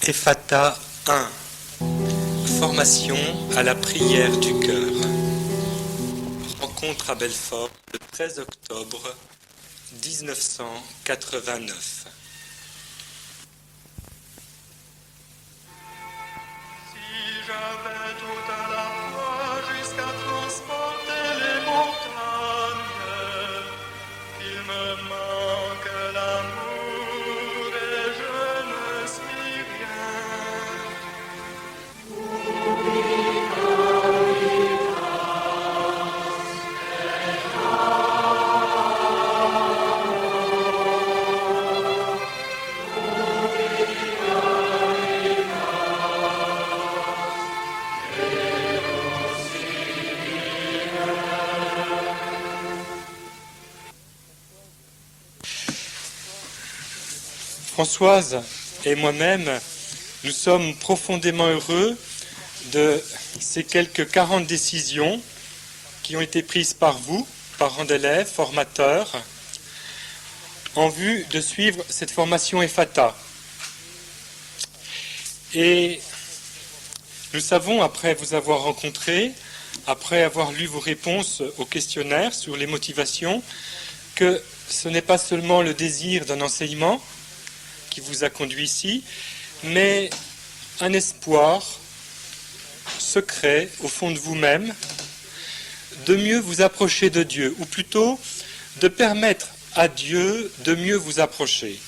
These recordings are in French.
Ephata 1. Formation à la prière du cœur. Rencontre à Belfort le 13 octobre 1989. Si j'avais tout à la fois jusqu'à transporter les montagnes, il me manque l'amour et je ne suis rien. Françoise et moi-même, nous sommes profondément heureux de ces quelques 40 décisions qui ont été prises par vous, parents d'élèves, formateurs, en vue de suivre cette formation Ephata. Et nous savons, après vous avoir rencontré, après avoir lu vos réponses au questionnaire sur les motivations, que ce n'est pas seulement le désir d'un enseignement qui vous a conduit ici, mais un espoir secret au fond de vous-même de mieux vous approcher de Dieu, ou plutôt de permettre à Dieu de mieux vous approcher.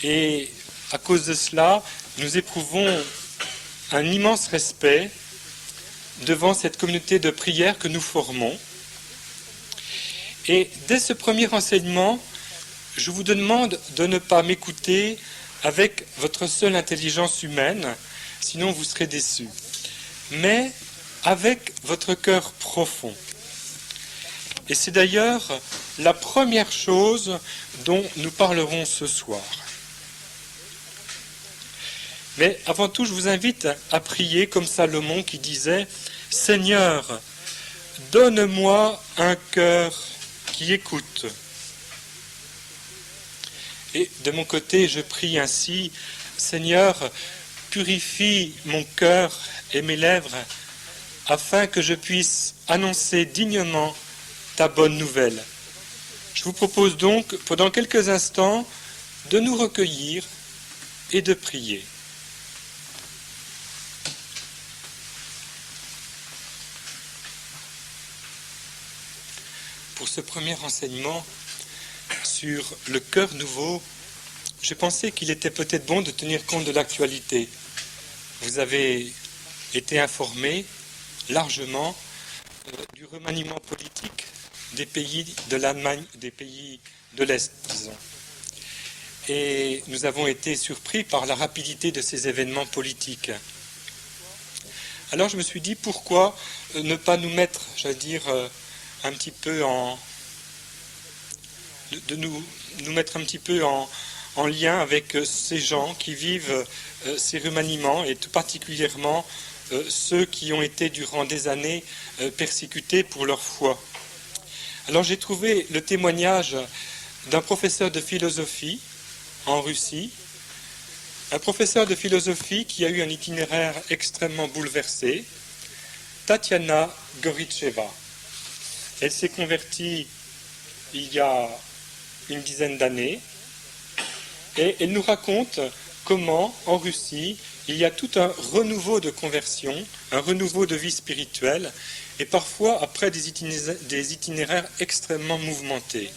Et à cause de cela, nous éprouvons un immense respect devant cette communauté de prière que nous formons. Et dès ce premier enseignement, je vous demande de ne pas m'écouter avec votre seule intelligence humaine, sinon vous serez déçus, mais avec votre cœur profond. Et c'est d'ailleurs la première chose dont nous parlerons ce soir. Mais avant tout, je vous invite à prier comme Salomon qui disait « Seigneur, donne-moi un cœur qui écoute ». Et de mon côté, je prie ainsi, Seigneur, purifie mon cœur et mes lèvres, afin que je puisse annoncer dignement ta bonne nouvelle. Je vous propose donc, pendant quelques instants, de nous recueillir et de prier. Pour ce premier enseignement, sur le cœur nouveau, j'ai pensé qu'il était peut-être bon de tenir compte de l'actualité. Vous avez été informés largement du remaniement politique des pays de l'Allemagne, des pays de l'Est, disons. Et nous avons été surpris par la rapidité de ces événements politiques. Alors je me suis dit, pourquoi ne pas nous mettre, j'allais dire, un petit peu de nous mettre un petit peu en lien avec ces gens qui vivent ces remaniements et tout particulièrement ceux qui ont été durant des années persécutés pour leur foi. Alors j'ai trouvé le témoignage d'un professeur de philosophie en Russie, un professeur de philosophie qui a eu un itinéraire extrêmement bouleversé, Tatiana Goritcheva. Elle s'est convertie il y a une dizaine d'années, et elle nous raconte comment, en Russie, il y a tout un renouveau de conversion, un renouveau de vie spirituelle, et parfois après des itinéraires extrêmement mouvementés.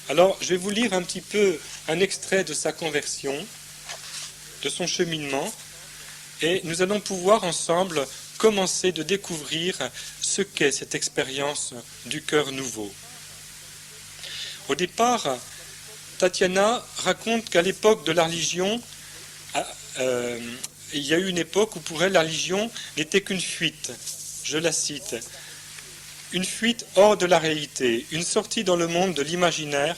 Alors, je vais vous lire un petit peu un extrait de sa conversion, de son cheminement, et nous allons pouvoir ensemble commencer de découvrir ce qu'est cette expérience du cœur nouveau. Au départ, Tatiana raconte qu'à l'époque de la religion, il y a eu une époque où pour elle la religion n'était qu'une fuite. Je la cite. Une fuite hors de la réalité, une sortie dans le monde de l'imaginaire,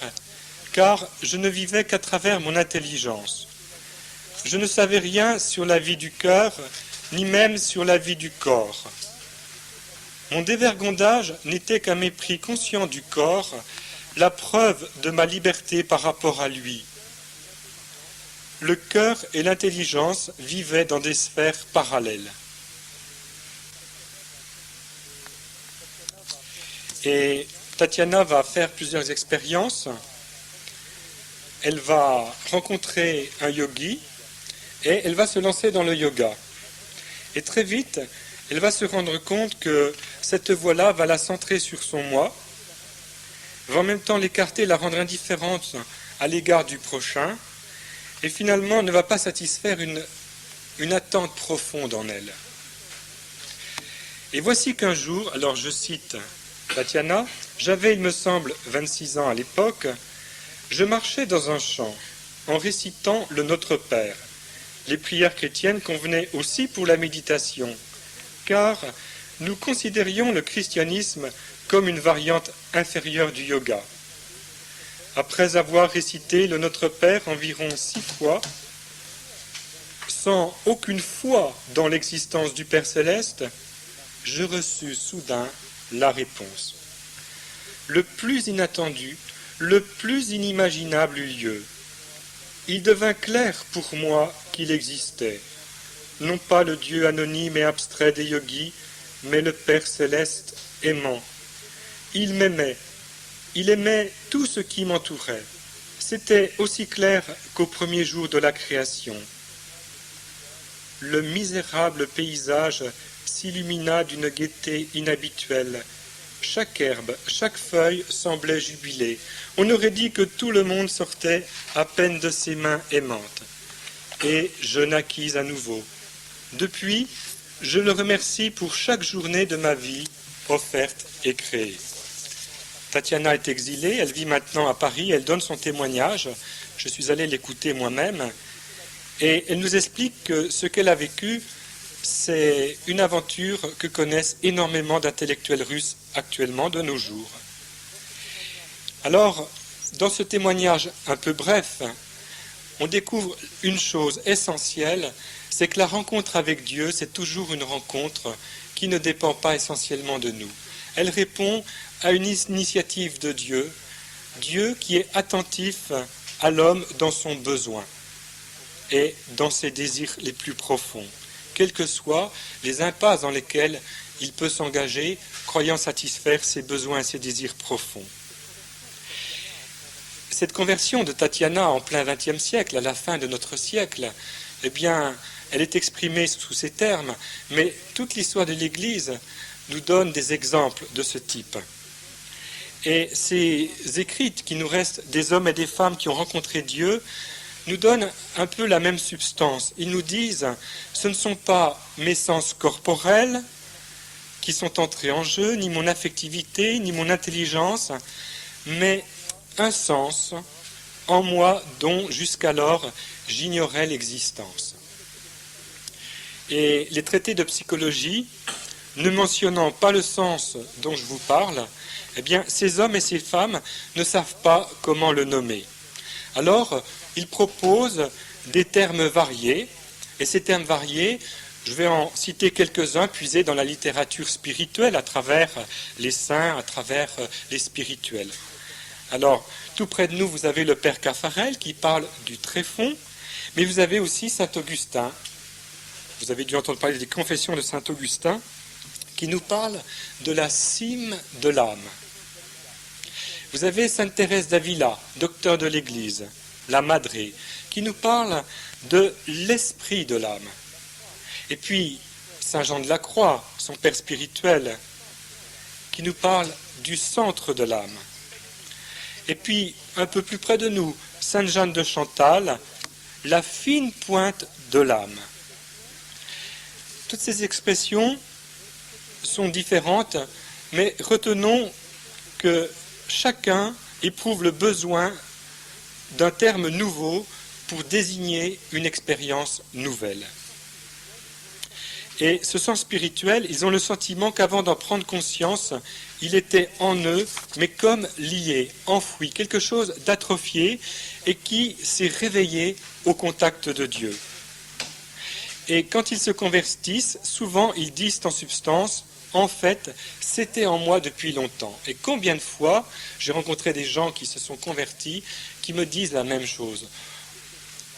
car je ne vivais qu'à travers mon intelligence. Je ne savais rien sur la vie du cœur, ni même sur la vie du corps. Mon dévergondage n'était qu'un mépris conscient du corps, la preuve de ma liberté par rapport à lui. le cœur et l'intelligence vivaient dans des sphères parallèles. Et Tatiana va faire plusieurs expériences. Elle va rencontrer un yogi et elle va se lancer dans le yoga. Et très vite, elle va se rendre compte que cette voie-là va la centrer sur son moi, va en même temps l'écarter, la rendre indifférente à l'égard du prochain, et finalement ne va pas satisfaire une attente profonde en elle. Et voici qu'un jour, alors je cite Tatiana, j'avais, il me semble, 26 ans à l'époque, je marchais dans un champ en récitant le Notre Père. Les prières chrétiennes convenaient aussi pour la méditation, car nous considérions le christianisme comme une variante inférieure du yoga. Après avoir récité le Notre Père environ 6 fois, sans aucune foi dans l'existence du Père Céleste, je reçus soudain la réponse. Le plus inattendu, le plus inimaginable eut lieu. Il devint clair pour moi qu'il existait, non pas le Dieu anonyme et abstrait des yogis, mais le Père Céleste aimant. Il m'aimait, il aimait tout ce qui m'entourait. C'était aussi clair qu'au premier jour de la création. Le misérable paysage s'illumina d'une gaieté inhabituelle. Chaque herbe, chaque feuille semblait jubiler. On aurait dit que tout le monde sortait à peine de ses mains aimantes. Et je naquis à nouveau. Depuis, je le remercie pour chaque journée de ma vie offerte et créée. Tatiana est exilée, elle vit maintenant à Paris, elle donne son témoignage. Je suis allé l'écouter moi-même. Et elle nous explique que ce qu'elle a vécu, c'est une aventure que connaissent énormément d'intellectuels russes actuellement de nos jours. Alors, dans ce témoignage un peu bref, on découvre une chose essentielle, c'est que la rencontre avec Dieu, c'est toujours une rencontre qui ne dépend pas essentiellement de nous. Elle répond à une initiative de Dieu, Dieu qui est attentif à l'homme dans son besoin et dans ses désirs les plus profonds, quelles que soient les impasses dans lesquelles il peut s'engager, croyant satisfaire ses besoins et ses désirs profonds. Cette conversion de Tatiana en plein XXe siècle, à la fin de notre siècle, eh bien, elle est exprimée sous ces termes, mais toute l'histoire de l'Église nous donne des exemples de ce type. Et ces écrits qui nous restent des hommes et des femmes qui ont rencontré Dieu nous donnent un peu la même substance. Ils nous disent, ce ne sont pas mes sens corporels qui sont entrés en jeu, ni mon affectivité, ni mon intelligence, mais un sens en moi dont jusqu'alors j'ignorais l'existence. Et les traités de psychologie, ne mentionnant pas le sens dont je vous parle, eh bien, ces hommes et ces femmes ne savent pas comment le nommer. Alors, ils proposent des termes variés, et ces termes variés, je vais en citer quelques-uns, puisés dans la littérature spirituelle, à travers les saints, à travers les spirituels. Alors, tout près de nous, vous avez le Père Caffarel qui parle du tréfonds, mais vous avez aussi saint Augustin. Vous avez dû entendre parler des confessions de saint Augustin, qui nous parle de la cime de l'âme. Vous avez sainte Thérèse d'Avila, docteur de l'Église, la Madré, qui nous parle de l'esprit de l'âme. Et puis, saint Jean de la Croix, son père spirituel, qui nous parle du centre de l'âme. Et puis, un peu plus près de nous, sainte Jeanne de Chantal, la fine pointe de l'âme. Toutes ces expressions sont différentes, mais retenons que chacun éprouve le besoin d'un terme nouveau pour désigner une expérience nouvelle. Et ce sens spirituel, ils ont le sentiment qu'avant d'en prendre conscience, il était en eux, mais comme lié, enfoui, quelque chose d'atrophié et qui s'est réveillé au contact de Dieu. Et quand ils se convertissent, souvent ils disent en substance, en fait, c'était en moi depuis longtemps. Et combien de fois j'ai rencontré des gens qui se sont convertis, qui me disent la même chose.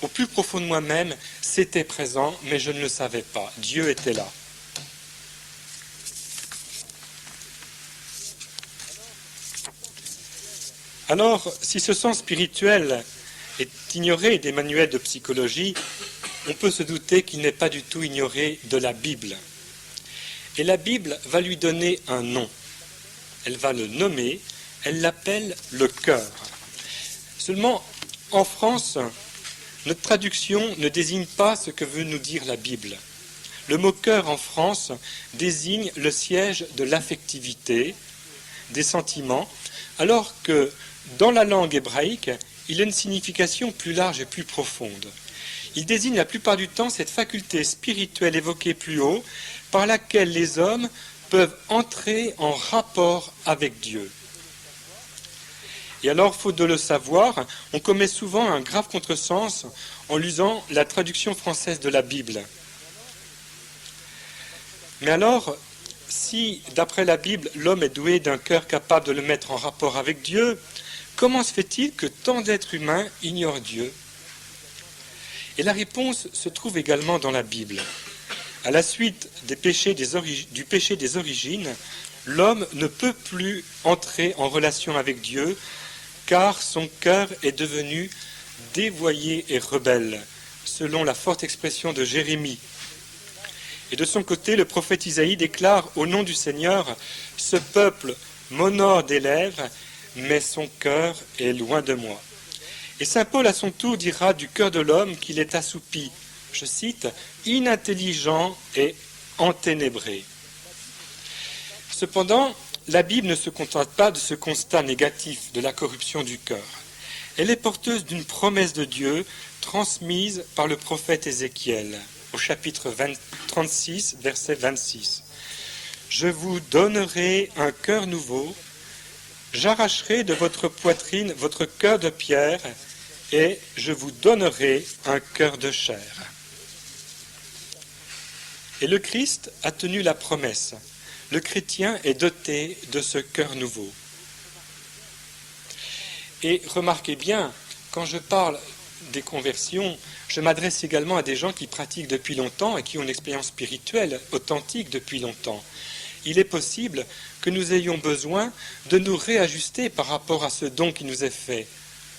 Au plus profond de moi-même, c'était présent, mais je ne le savais pas. Dieu était là. Alors, si ce sens spirituel est ignoré des manuels de psychologie, on peut se douter qu'il n'est pas du tout ignoré de la Bible. Et la Bible va lui donner un nom. Elle va le nommer, elle l'appelle le cœur. Seulement, en France, notre traduction ne désigne pas ce que veut nous dire la Bible. Le mot cœur en France désigne le siège de l'affectivité, des sentiments, alors que dans la langue hébraïque, il a une signification plus large et plus profonde. Il désigne la plupart du temps cette faculté spirituelle évoquée plus haut, par laquelle les hommes peuvent entrer en rapport avec Dieu. Et alors, faute de le savoir, on commet souvent un grave contresens en lisant la traduction française de la Bible. Mais alors, si, d'après la Bible, l'homme est doué d'un cœur capable de le mettre en rapport avec Dieu, comment se fait-il que tant d'êtres humains ignorent Dieu? Et la réponse se trouve également dans la Bible. À la suite du péché des origines, l'homme ne peut plus entrer en relation avec Dieu, car son cœur est devenu dévoyé et rebelle, selon la forte expression de Jérémie. Et de son côté, le prophète Isaïe déclare au nom du Seigneur, « Ce peuple m'honore des lèvres, mais son cœur est loin de moi. » Et saint Paul à son tour dira du cœur de l'homme qu'il est assoupi, je cite, « inintelligent et enténébré ». Cependant, la Bible ne se contente pas de ce constat négatif de la corruption du cœur. Elle est porteuse d'une promesse de Dieu transmise par le prophète Ézéchiel au chapitre 36, verset 26. « Je vous donnerai un cœur nouveau, j'arracherai de votre poitrine votre cœur de pierre et je vous donnerai un cœur de chair. » Et le Christ a tenu la promesse. Le chrétien est doté de ce cœur nouveau. Et remarquez bien, quand je parle des conversions, je m'adresse également à des gens qui pratiquent depuis longtemps et qui ont une expérience spirituelle authentique depuis longtemps. Il est possible que nous ayons besoin de nous réajuster par rapport à ce don qui nous est fait,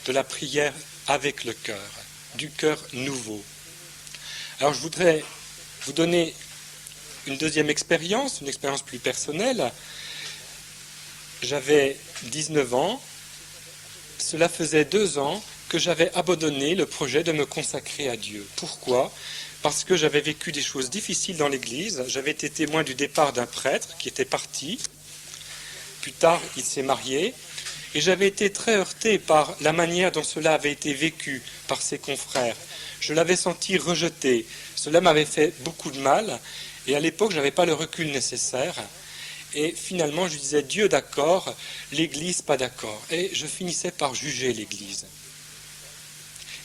de la prière avec le cœur, du cœur nouveau. Alors je voudrais vous donner une deuxième expérience, une expérience plus personnelle. J'avais 19 ans, cela faisait 2 ans que j'avais abandonné le projet de me consacrer à Dieu. Pourquoi ? Parce que j'avais vécu des choses difficiles dans l'Église. J'avais été témoin du départ d'un prêtre qui était parti. Plus tard, il s'est marié. Et j'avais été très heurté par la manière dont cela avait été vécu par ses confrères. Je l'avais senti rejeté. Cela m'avait fait beaucoup de mal. Et à l'époque, je n'avais pas le recul nécessaire. Et finalement, je disais, Dieu d'accord, l'Église pas d'accord. Et je finissais par juger l'Église.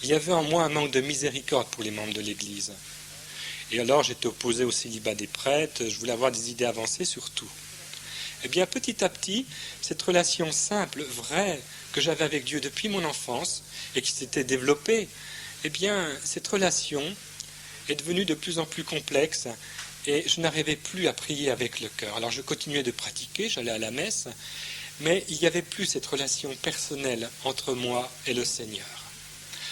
Il y avait en moi un manque de miséricorde pour les membres de l'Église. Et alors, j'étais opposé au célibat des prêtres, je voulais avoir des idées avancées sur tout. Eh bien, petit à petit, cette relation simple, vraie, que j'avais avec Dieu depuis mon enfance, et qui s'était développée, eh bien, cette relation est devenue de plus en plus complexe, et je n'arrivais plus à prier avec le cœur. Alors, je continuais de pratiquer, j'allais à la messe, mais il n'y avait plus cette relation personnelle entre moi et le Seigneur.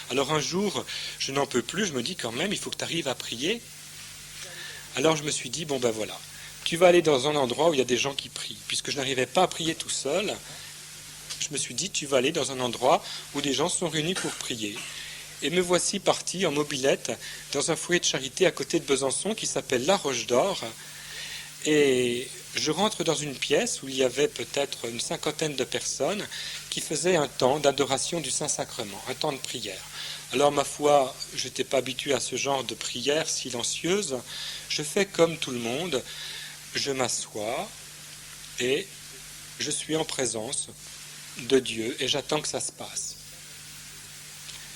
Alors un jour, je n'en peux plus, je me dis quand même, il faut que tu arrives à prier. Alors je me suis dit, bon ben voilà, tu vas aller dans un endroit où il y a des gens qui prient. Puisque je n'arrivais pas à prier tout seul, je me suis dit, tu vas aller dans un endroit où des gens sont réunis pour prier. Et me voici parti en mobilette dans un foyer de charité à côté de Besançon qui s'appelle La Roche d'Or. Et je rentre dans une pièce où il y avait peut-être une 50aine de personnes qui faisaient un temps d'adoration du Saint-Sacrement, un temps de prière. Alors ma foi, je n'étais pas habitué à ce genre de prière silencieuse. Je fais comme tout le monde, je m'assois et je suis en présence de Dieu et j'attends que ça se passe.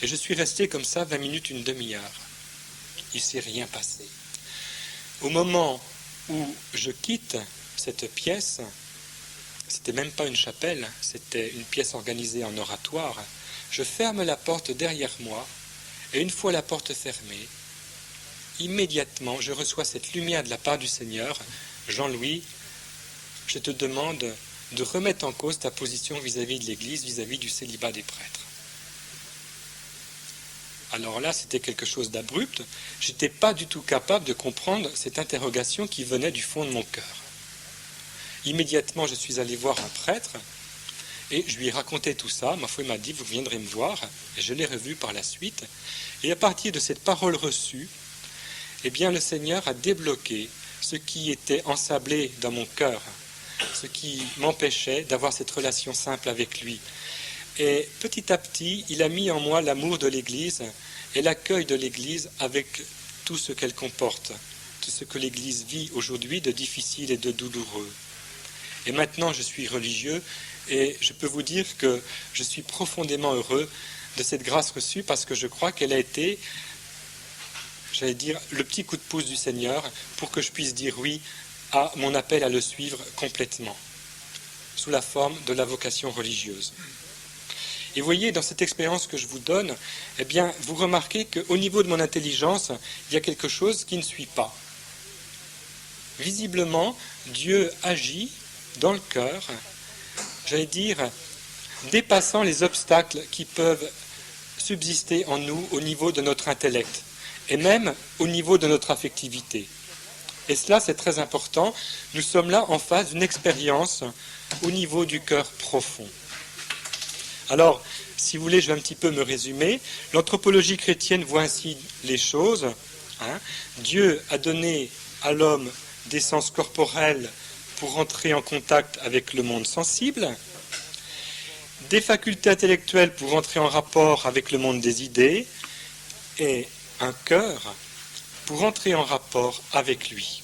Et je suis resté comme ça 20 minutes, une demi-heure. Il ne s'est rien passé. Au moment où je quitte cette pièce, c'était même pas une chapelle, c'était une pièce organisée en oratoire, je ferme la porte derrière moi Et une fois la porte fermée, immédiatement, je reçois cette lumière de la part du Seigneur. Jean-Louis, je te demande de remettre en cause ta position vis-à-vis de l'Église, vis-à-vis du célibat des prêtres. Alors là, c'était quelque chose d'abrupt. Je n'étais pas du tout capable de comprendre cette interrogation qui venait du fond de mon cœur. Immédiatement, je suis allé voir un prêtre et je lui ai raconté tout ça. Ma foi, il m'a dit, vous viendrez me voir. Et je l'ai revu par la suite. Et à partir de cette parole reçue, eh bien, le Seigneur a débloqué ce qui était ensablé dans mon cœur, ce qui m'empêchait d'avoir cette relation simple avec lui. Et petit à petit, il a mis en moi l'amour de l'Église et l'accueil de l'Église avec tout ce qu'elle comporte, tout ce que l'Église vit aujourd'hui de difficile et de douloureux. Et maintenant, je suis religieux et je peux vous dire que je suis profondément heureux de cette grâce reçue parce que je crois qu'elle a été, j'allais dire, le petit coup de pouce du Seigneur pour que je puisse dire oui à mon appel à le suivre complètement, sous la forme de la vocation religieuse. Et vous voyez, dans cette expérience que je vous donne, eh bien, vous remarquez qu'au niveau de mon intelligence, il y a quelque chose qui ne suit pas. Visiblement, Dieu agit dans le cœur, j'allais dire, dépassant les obstacles qui peuvent subsister en nous au niveau de notre intellect, et même au niveau de notre affectivité. Et cela, c'est très important. Nous sommes là en face d'une expérience au niveau du cœur profond. Alors, si vous voulez, je vais un petit peu me résumer. L'anthropologie chrétienne voit ainsi les choses. Dieu a donné à l'homme des sens corporels pour entrer en contact avec le monde sensible, des facultés intellectuelles pour entrer en rapport avec le monde des idées, et un cœur pour entrer en rapport avec lui.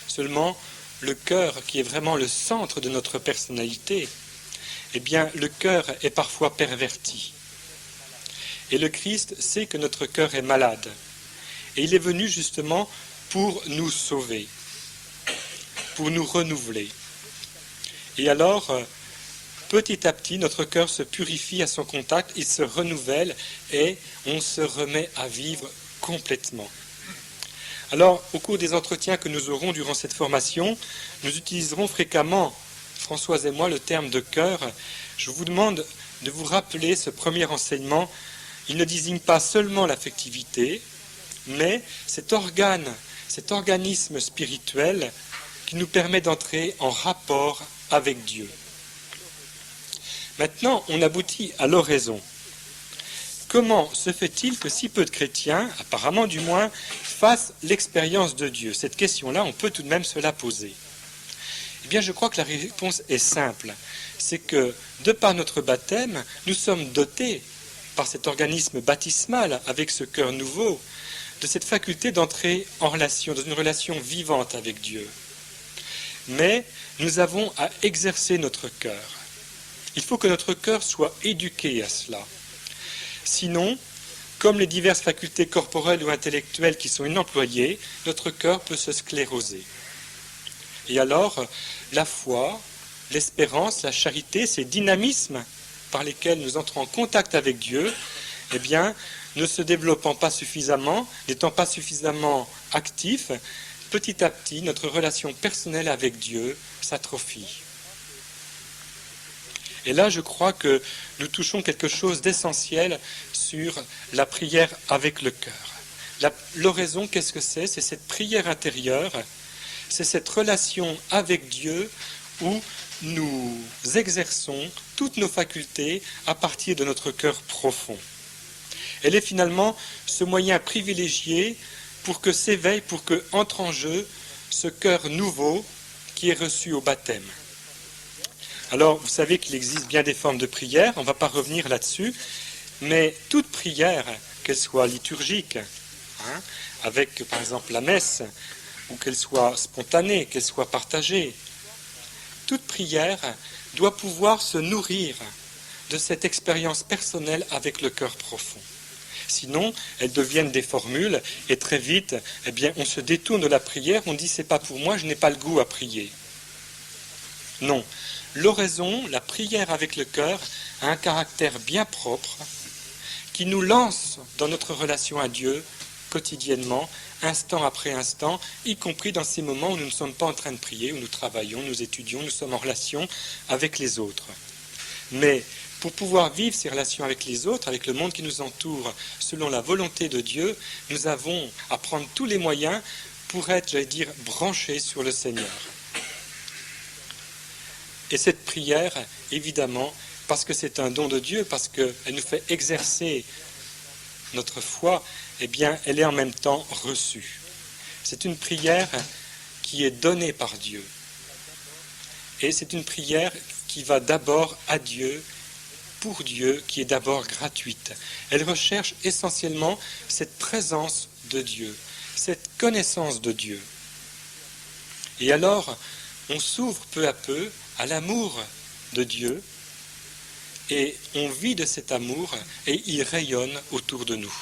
Seulement, le cœur, qui est vraiment le centre de notre personnalité, eh bien, le cœur est parfois perverti. Et le Christ sait que notre cœur est malade. Et il est venu justement pour nous sauver, pour nous renouveler. Et alors, petit à petit, notre cœur se purifie à son contact, il se renouvelle et on se remet à vivre complètement. Alors, au cours des entretiens que nous aurons durant cette formation, nous utiliserons fréquemment, Françoise et moi, le terme de cœur. Je vous demande de vous rappeler ce premier enseignement. Il ne désigne pas seulement l'affectivité, mais cet organe, cet organisme spirituel qui nous permet d'entrer en rapport avec Dieu. Maintenant, on aboutit à l'oraison. Comment se fait-il que si peu de chrétiens, apparemment du moins, fassent l'expérience de Dieu? Cette question-là, on peut tout de même se la poser. Eh bien, je crois que la réponse est simple. C'est que, de par notre baptême, nous sommes dotés, par cet organisme baptismal, avec ce cœur nouveau, de cette faculté d'entrer en relation, dans une relation vivante avec Dieu. Mais nous avons à exercer notre cœur. Il faut que notre cœur soit éduqué à cela. Sinon, comme les diverses facultés corporelles ou intellectuelles qui sont inemployées, notre cœur peut se scléroser. Et alors, la foi, l'espérance, la charité, ces dynamismes par lesquels nous entrons en contact avec Dieu, eh bien, ne se développant pas suffisamment, n'étant pas suffisamment actifs, petit à petit, notre relation personnelle avec Dieu s'atrophie. Et là, je crois que nous touchons quelque chose d'essentiel sur la prière avec le cœur. L'oraison, qu'est-ce que c'est? C'est cette prière intérieure, c'est cette relation avec Dieu où nous exerçons toutes nos facultés à partir de notre cœur profond. Elle est finalement ce moyen privilégié pour que s'éveille, pour que entre en jeu ce cœur nouveau qui est reçu au baptême. Alors, vous savez qu'il existe bien des formes de prière, on ne va pas revenir là-dessus, mais toute prière, qu'elle soit liturgique, avec par exemple la messe, ou qu'elle soit spontanée, qu'elle soit partagée, toute prière doit pouvoir se nourrir de cette expérience personnelle avec le cœur profond. Sinon, elles deviennent des formules, et très vite, eh bien, on se détourne de la prière, on dit « c'est pas pour moi, je n'ai pas le goût à prier ». Non, l'oraison, la prière avec le cœur, a un caractère bien propre, qui nous lance dans notre relation à Dieu quotidiennement, instant après instant, y compris dans ces moments où nous ne sommes pas en train de prier, où nous travaillons, nous étudions, nous sommes en relation avec les autres. Mais pour pouvoir vivre ces relations avec les autres, avec le monde qui nous entoure, selon la volonté de Dieu, nous avons à prendre tous les moyens pour être, j'allais dire, branchés sur le Seigneur. Et cette prière, évidemment, parce que c'est un don de Dieu, parce qu'elle nous fait exercer notre foi, eh bien, elle est en même temps reçue. C'est une prière qui est donnée par Dieu. Et c'est une prière qui va d'abord à Dieu, pour Dieu, qui est d'abord gratuite. Elle recherche essentiellement cette présence de Dieu, cette connaissance de Dieu. Et alors, on s'ouvre peu à peu à l'amour de Dieu, et on vit de cet amour, et il rayonne autour de nous.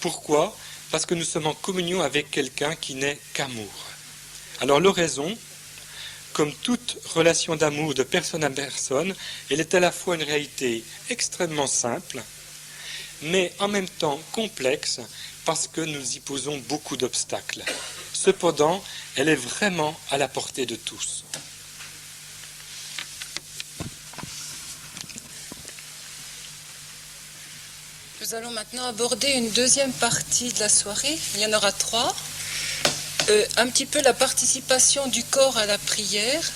Pourquoi ? Parce que nous sommes en communion avec quelqu'un qui n'est qu'amour. Alors l'oraison, comme toute relation d'amour de personne à personne, elle est à la fois une réalité extrêmement simple, mais en même temps complexe, parce que nous y posons beaucoup d'obstacles. Cependant, elle est vraiment à la portée de tous. Nous allons maintenant aborder une deuxième partie de la soirée. Il y en aura 3. Un petit peu la participation du corps à la prière.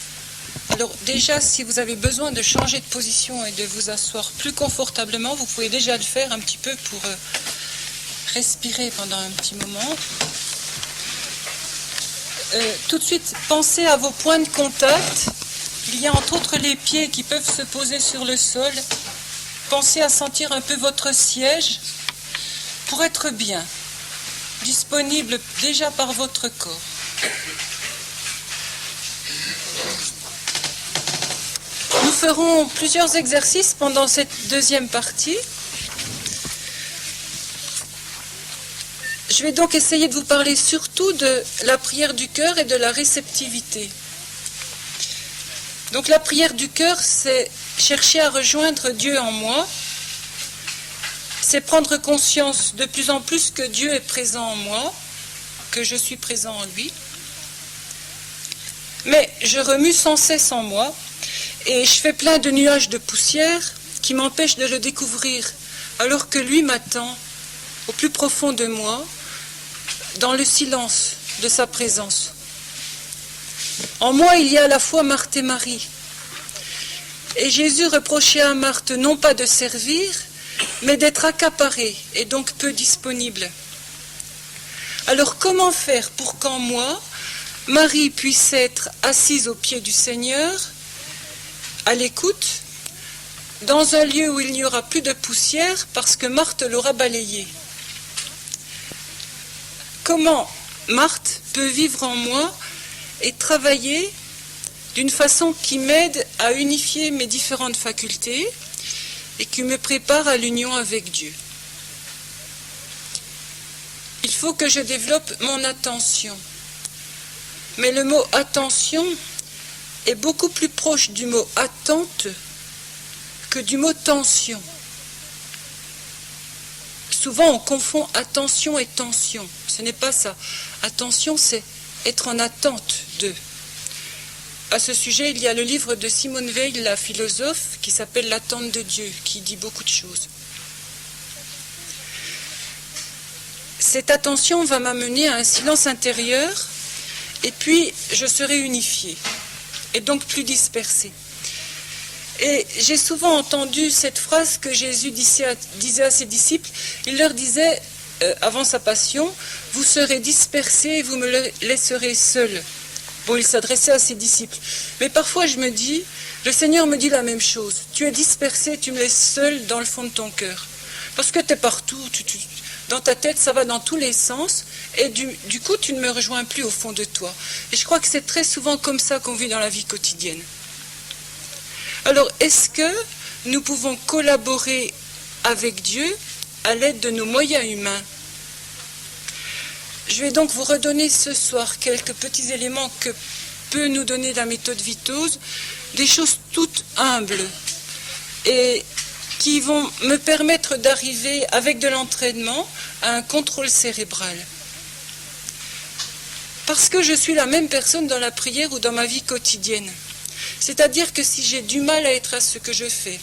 Alors déjà, si vous avez besoin de changer de position et de vous asseoir plus confortablement, vous pouvez déjà le faire un petit peu pour respirer pendant un petit moment. Tout de suite, pensez à vos points de contact. Il y a entre autres les pieds qui peuvent se poser sur le sol. Pensez à sentir un peu votre siège pour être bien, disponible déjà par votre corps. Nous ferons plusieurs exercices pendant cette deuxième partie. Je vais donc essayer de vous parler surtout de la prière du cœur et de la réceptivité. Donc la prière du cœur, c'est chercher à rejoindre Dieu en moi, c'est prendre conscience de plus en plus que Dieu est présent en moi, que je suis présent en lui. Mais je remue sans cesse en moi et je fais plein de nuages de poussière qui m'empêchent de le découvrir, alors que lui m'attend au plus profond de moi, dans le silence de sa présence. En moi, il y a à la fois Marthe et Marie. Et Jésus reprochait à Marthe non pas de servir, mais d'être accaparée et donc peu disponible. Alors comment faire pour qu'en moi, Marie puisse être assise aux pieds du Seigneur, à l'écoute, dans un lieu où il n'y aura plus de poussière parce que Marthe l'aura balayée? Comment Marthe peut vivre en moi et travailler d'une façon qui m'aide à unifier mes différentes facultés et qui me prépare à l'union avec Dieu? Il faut que je développe mon attention. Mais le mot attention est beaucoup plus proche du mot attente que du mot tension. Souvent on confond attention et tension. Ce n'est pas ça. Attention, c'est être en attente de. À ce sujet, il y a le livre de Simone Weil, la philosophe, qui s'appelle L'attente de Dieu, qui dit beaucoup de choses. Cette attention va m'amener à un silence intérieur, et puis je serai unifié, et donc plus dispersé. Et j'ai souvent entendu cette phrase que Jésus disait à ses disciples. Il leur disait, avant sa passion, « Vous serez dispersés et vous me laisserez seuls ». Bon, il s'adressait à ses disciples. Mais parfois je me dis, le Seigneur me dit la même chose. Tu es dispersé, tu me laisses seul dans le fond de ton cœur. Parce que tu es partout, dans ta tête, ça va dans tous les sens. Et du coup, tu ne me rejoins plus au fond de toi. Et je crois que c'est très souvent comme ça qu'on vit dans la vie quotidienne. Alors, est-ce que nous pouvons collaborer avec Dieu à l'aide de nos moyens humains? Je vais donc vous redonner ce soir quelques petits éléments que peut nous donner la méthode Vitose, des choses toutes humbles et qui vont me permettre d'arriver, avec de l'entraînement, à un contrôle cérébral. Parce que je suis la même personne dans la prière ou dans ma vie quotidienne. C'est-à-dire que si j'ai du mal à être à ce que je fais,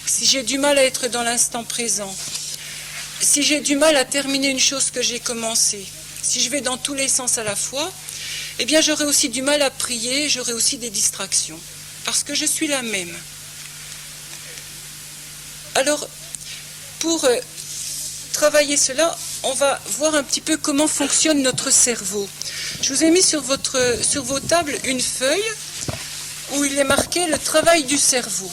si j'ai du mal à être dans l'instant présent, si j'ai du mal à terminer une chose que j'ai commencée, si je vais dans tous les sens à la fois, eh bien j'aurai aussi du mal à prier, j'aurai aussi des distractions, parce que je suis la même. Alors, pour travailler cela, on va voir un petit peu comment fonctionne notre cerveau. Je vous ai mis sur vos tables une feuille où il est marqué le travail du cerveau.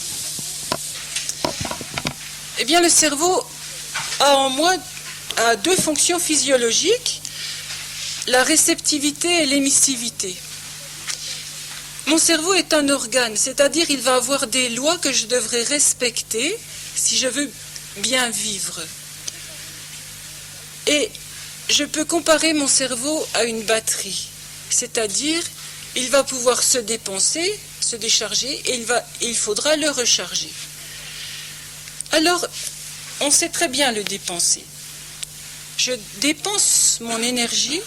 Eh bien, le cerveau a deux fonctions physiologiques, la réceptivité et l'émissivité. Mon cerveau est un organe, c'est-à-dire il va avoir des lois que je devrais respecter si je veux bien vivre. Et je peux comparer mon cerveau à une batterie, c'est-à-dire il va pouvoir se dépenser, se décharger, et il faudra le recharger. Alors, on sait très bien le dépenser. Je dépense mon énergie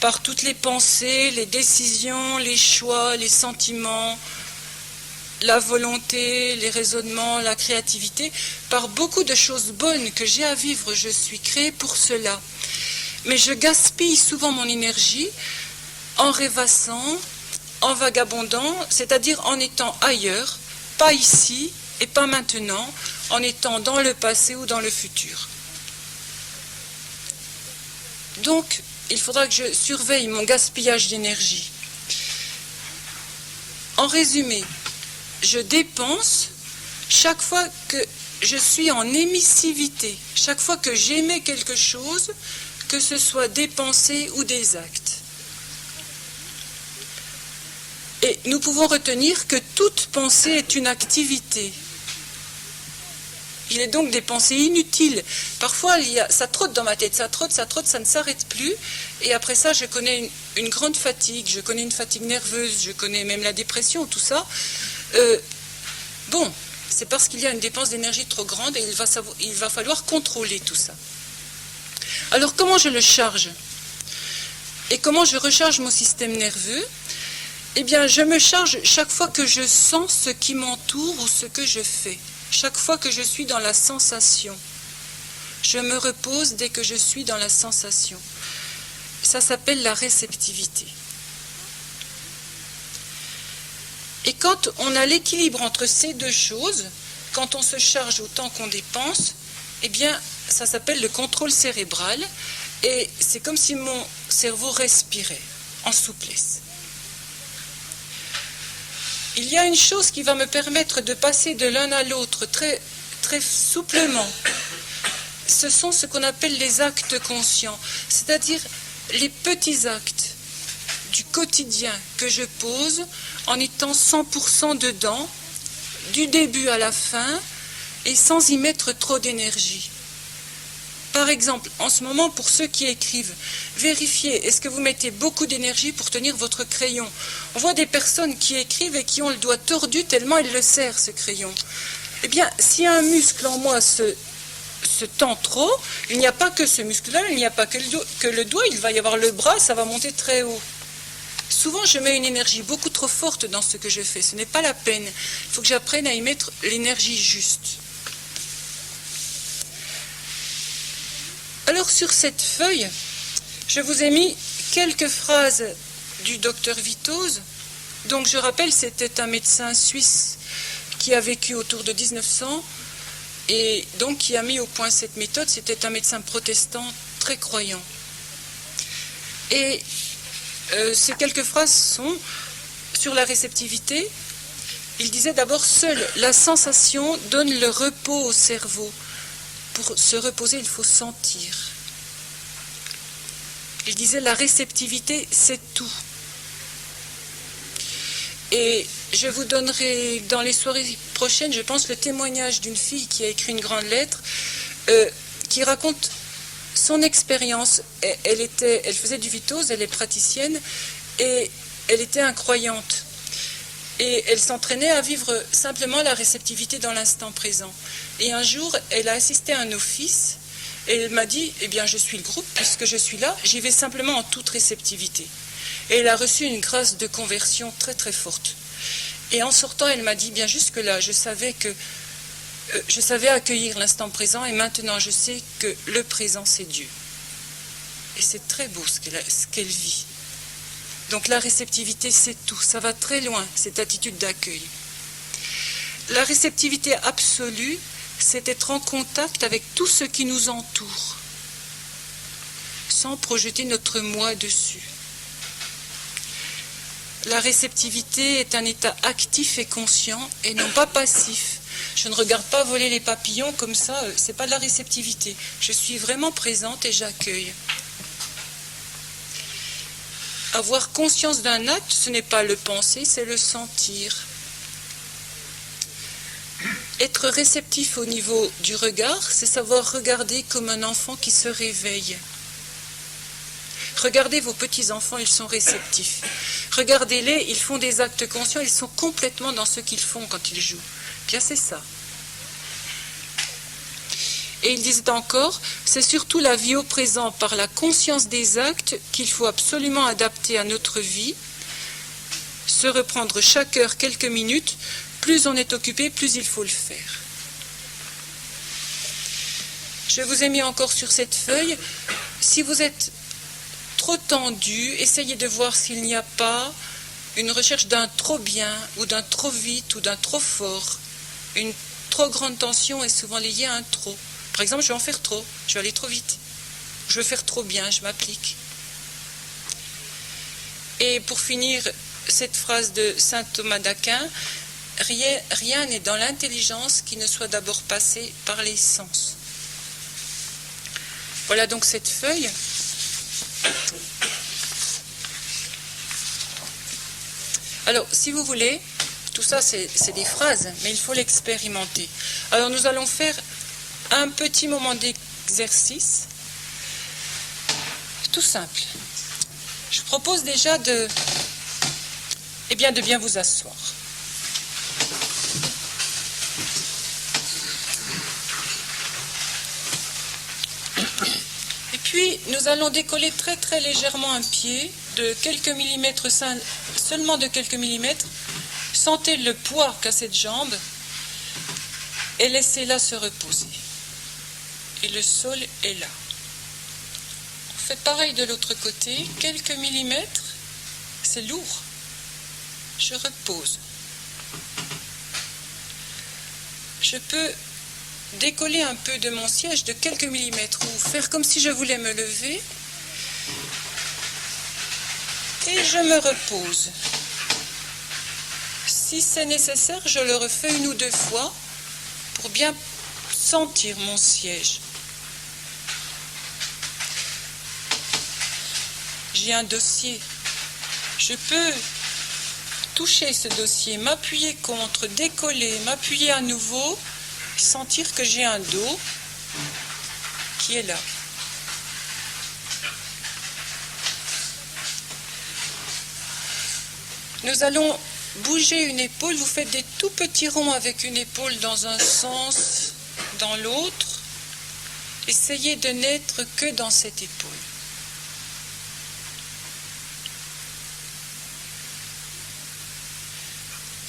par toutes les pensées, les décisions, les choix, les sentiments, la volonté, les raisonnements, la créativité, par beaucoup de choses bonnes que j'ai à vivre. Je suis créée pour cela. Mais je gaspille souvent mon énergie en rêvassant, en vagabondant, c'est-à-dire en étant ailleurs, pas ici et pas maintenant, en étant dans le passé ou dans le futur. Donc, il faudra que je surveille mon gaspillage d'énergie. En résumé, je dépense chaque fois que je suis en émissivité, chaque fois que j'émets quelque chose, que ce soit des pensées ou des actes. Et nous pouvons retenir que toute pensée est une activité. Il est donc des pensées inutiles. Parfois, ça trotte dans ma tête, ça trotte, ça ne s'arrête plus. Et après ça, je connais une grande fatigue, je connais une fatigue nerveuse, je connais même la dépression, tout ça. Bon, c'est parce qu'il y a une dépense d'énergie trop grande et il va falloir contrôler tout ça. Alors, comment je le charge? Et comment je recharge mon système nerveux? Eh bien, je me charge chaque fois que je sens ce qui m'entoure ou ce que je fais. Chaque fois que je suis dans la sensation. Je me repose dès que je suis dans la sensation. Ça s'appelle la réceptivité. Et quand on a l'équilibre entre ces deux choses, quand on se charge autant qu'on dépense, eh bien, ça s'appelle le contrôle cérébral. Et c'est comme si mon cerveau respirait en souplesse. Il y a une chose qui va me permettre de passer de l'un à l'autre très, très souplement. Ce sont ce qu'on appelle les actes conscients, c'est-à-dire les petits actes du quotidien que je pose en étant 100% dedans, du début à la fin, et sans y mettre trop d'énergie. Par exemple, en ce moment, pour ceux qui écrivent, vérifiez, est-ce que vous mettez beaucoup d'énergie pour tenir votre crayon? On voit des personnes qui écrivent et qui ont le doigt tordu tellement il le serre, ce crayon. Eh bien, si un muscle en moi se tend trop, il n'y a pas que ce muscle-là, il n'y a pas que le doigt, il va y avoir le bras, ça va monter très haut. Souvent, je mets une énergie beaucoup trop forte dans ce que je fais. Ce n'est pas la peine. Il faut que j'apprenne à y mettre l'énergie juste. Alors sur cette feuille, je vous ai mis quelques phrases du docteur Vitose. Donc je rappelle, c'était un médecin suisse qui a vécu autour de 1900 et donc qui a mis au point cette méthode. C'était un médecin protestant très croyant. Et ces quelques phrases sont sur la réceptivité. Il disait d'abord, seule la sensation donne le repos au cerveau. Pour se reposer, il faut sentir. Il disait la réceptivité, c'est tout. Et je vous donnerai dans les soirées prochaines, je pense, le témoignage d'une fille qui a écrit une grande lettre, qui raconte son expérience. Elle faisait du Vitose, elle est praticienne, et elle était incroyante. Et elle s'entraînait à vivre simplement la réceptivité dans l'instant présent. Et un jour, elle a assisté à un office et elle m'a dit, eh bien je suis le groupe, puisque je suis là, j'y vais simplement en toute réceptivité. Et elle a reçu une grâce de conversion très très forte. Et en sortant, elle m'a dit, bien jusque-là, je savais accueillir l'instant présent et maintenant je sais que le présent c'est Dieu. Et c'est très beau ce qu'elle vit. Donc la réceptivité c'est tout, ça va très loin, cette attitude d'accueil. La réceptivité absolue, c'est être en contact avec tout ce qui nous entoure, sans projeter notre moi dessus. La réceptivité est un état actif et conscient et non pas passif. Je ne regarde pas voler les papillons comme ça, c'est pas de la réceptivité. Je suis vraiment présente et j'accueille. Avoir conscience d'un acte, ce n'est pas le penser, c'est le sentir. Être réceptif au niveau du regard, c'est savoir regarder comme un enfant qui se réveille. Regardez vos petits-enfants, ils sont réceptifs. Regardez-les, ils font des actes conscients, ils sont complètement dans ce qu'ils font quand ils jouent. Bien, c'est ça. Et il disait encore, c'est surtout la vie au présent par la conscience des actes qu'il faut absolument adapter à notre vie, se reprendre chaque heure quelques minutes, plus on est occupé, plus il faut le faire. Je vous ai mis encore sur cette feuille, si vous êtes trop tendu, essayez de voir s'il n'y a pas une recherche d'un trop bien, ou d'un trop vite, ou d'un trop fort. Une trop grande tension est souvent liée à un trop. Par exemple, je vais en faire trop, je vais aller trop vite. Je veux faire trop bien, je m'applique. Et pour finir, cette phrase de saint Thomas d'Aquin, rien n'est dans l'intelligence qui ne soit d'abord passé par les sens. Voilà donc cette feuille. Alors, si vous voulez, tout ça c'est des phrases, mais il faut l'expérimenter. Alors, nous allons faire un petit moment d'exercice, tout simple. Je propose déjà de bien vous asseoir. Et puis, nous allons décoller très très légèrement un pied de quelques millimètres, seulement de quelques millimètres. Sentez le poids qu'a cette jambe et laissez-la se reposer. Et le sol est là. On fait pareil de l'autre côté, quelques millimètres, c'est lourd. Je repose. Je peux décoller un peu de mon siège de quelques millimètres ou faire comme si je voulais me lever et je me repose. Si c'est nécessaire, je le refais 1 ou 2 fois pour bien sentir mon siège. J'ai un dossier. Je peux toucher ce dossier, m'appuyer contre, décoller, m'appuyer à nouveau, sentir que j'ai un dos qui est là. Nous allons bouger une épaule, vous faites des tout petits ronds avec une épaule dans un sens, dans l'autre. Essayez de n'être que dans cette épaule.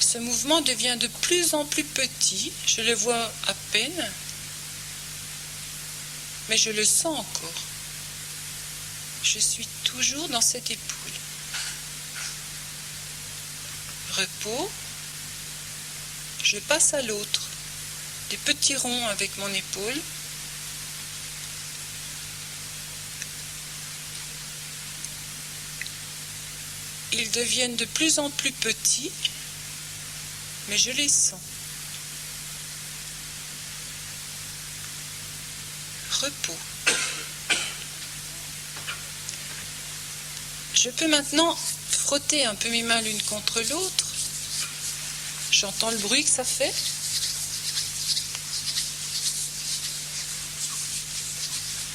Ce mouvement devient de plus en plus petit, je le vois à peine, mais je le sens encore. Je suis toujours dans cette épaule. Repos, je passe à l'autre, des petits ronds avec mon épaule. Ils deviennent de plus en plus petits, mais je les sens. Repos. Je peux maintenant frotter un peu mes mains l'une contre l'autre. J'entends le bruit que ça fait.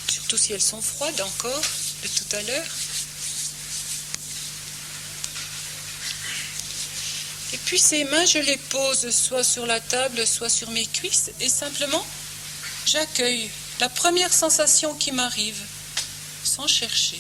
Surtout si elles sont froides encore, de tout à l'heure. Et puis ces mains, je les pose soit sur la table, soit sur mes cuisses, et simplement, j'accueille la première sensation qui m'arrive, sans chercher.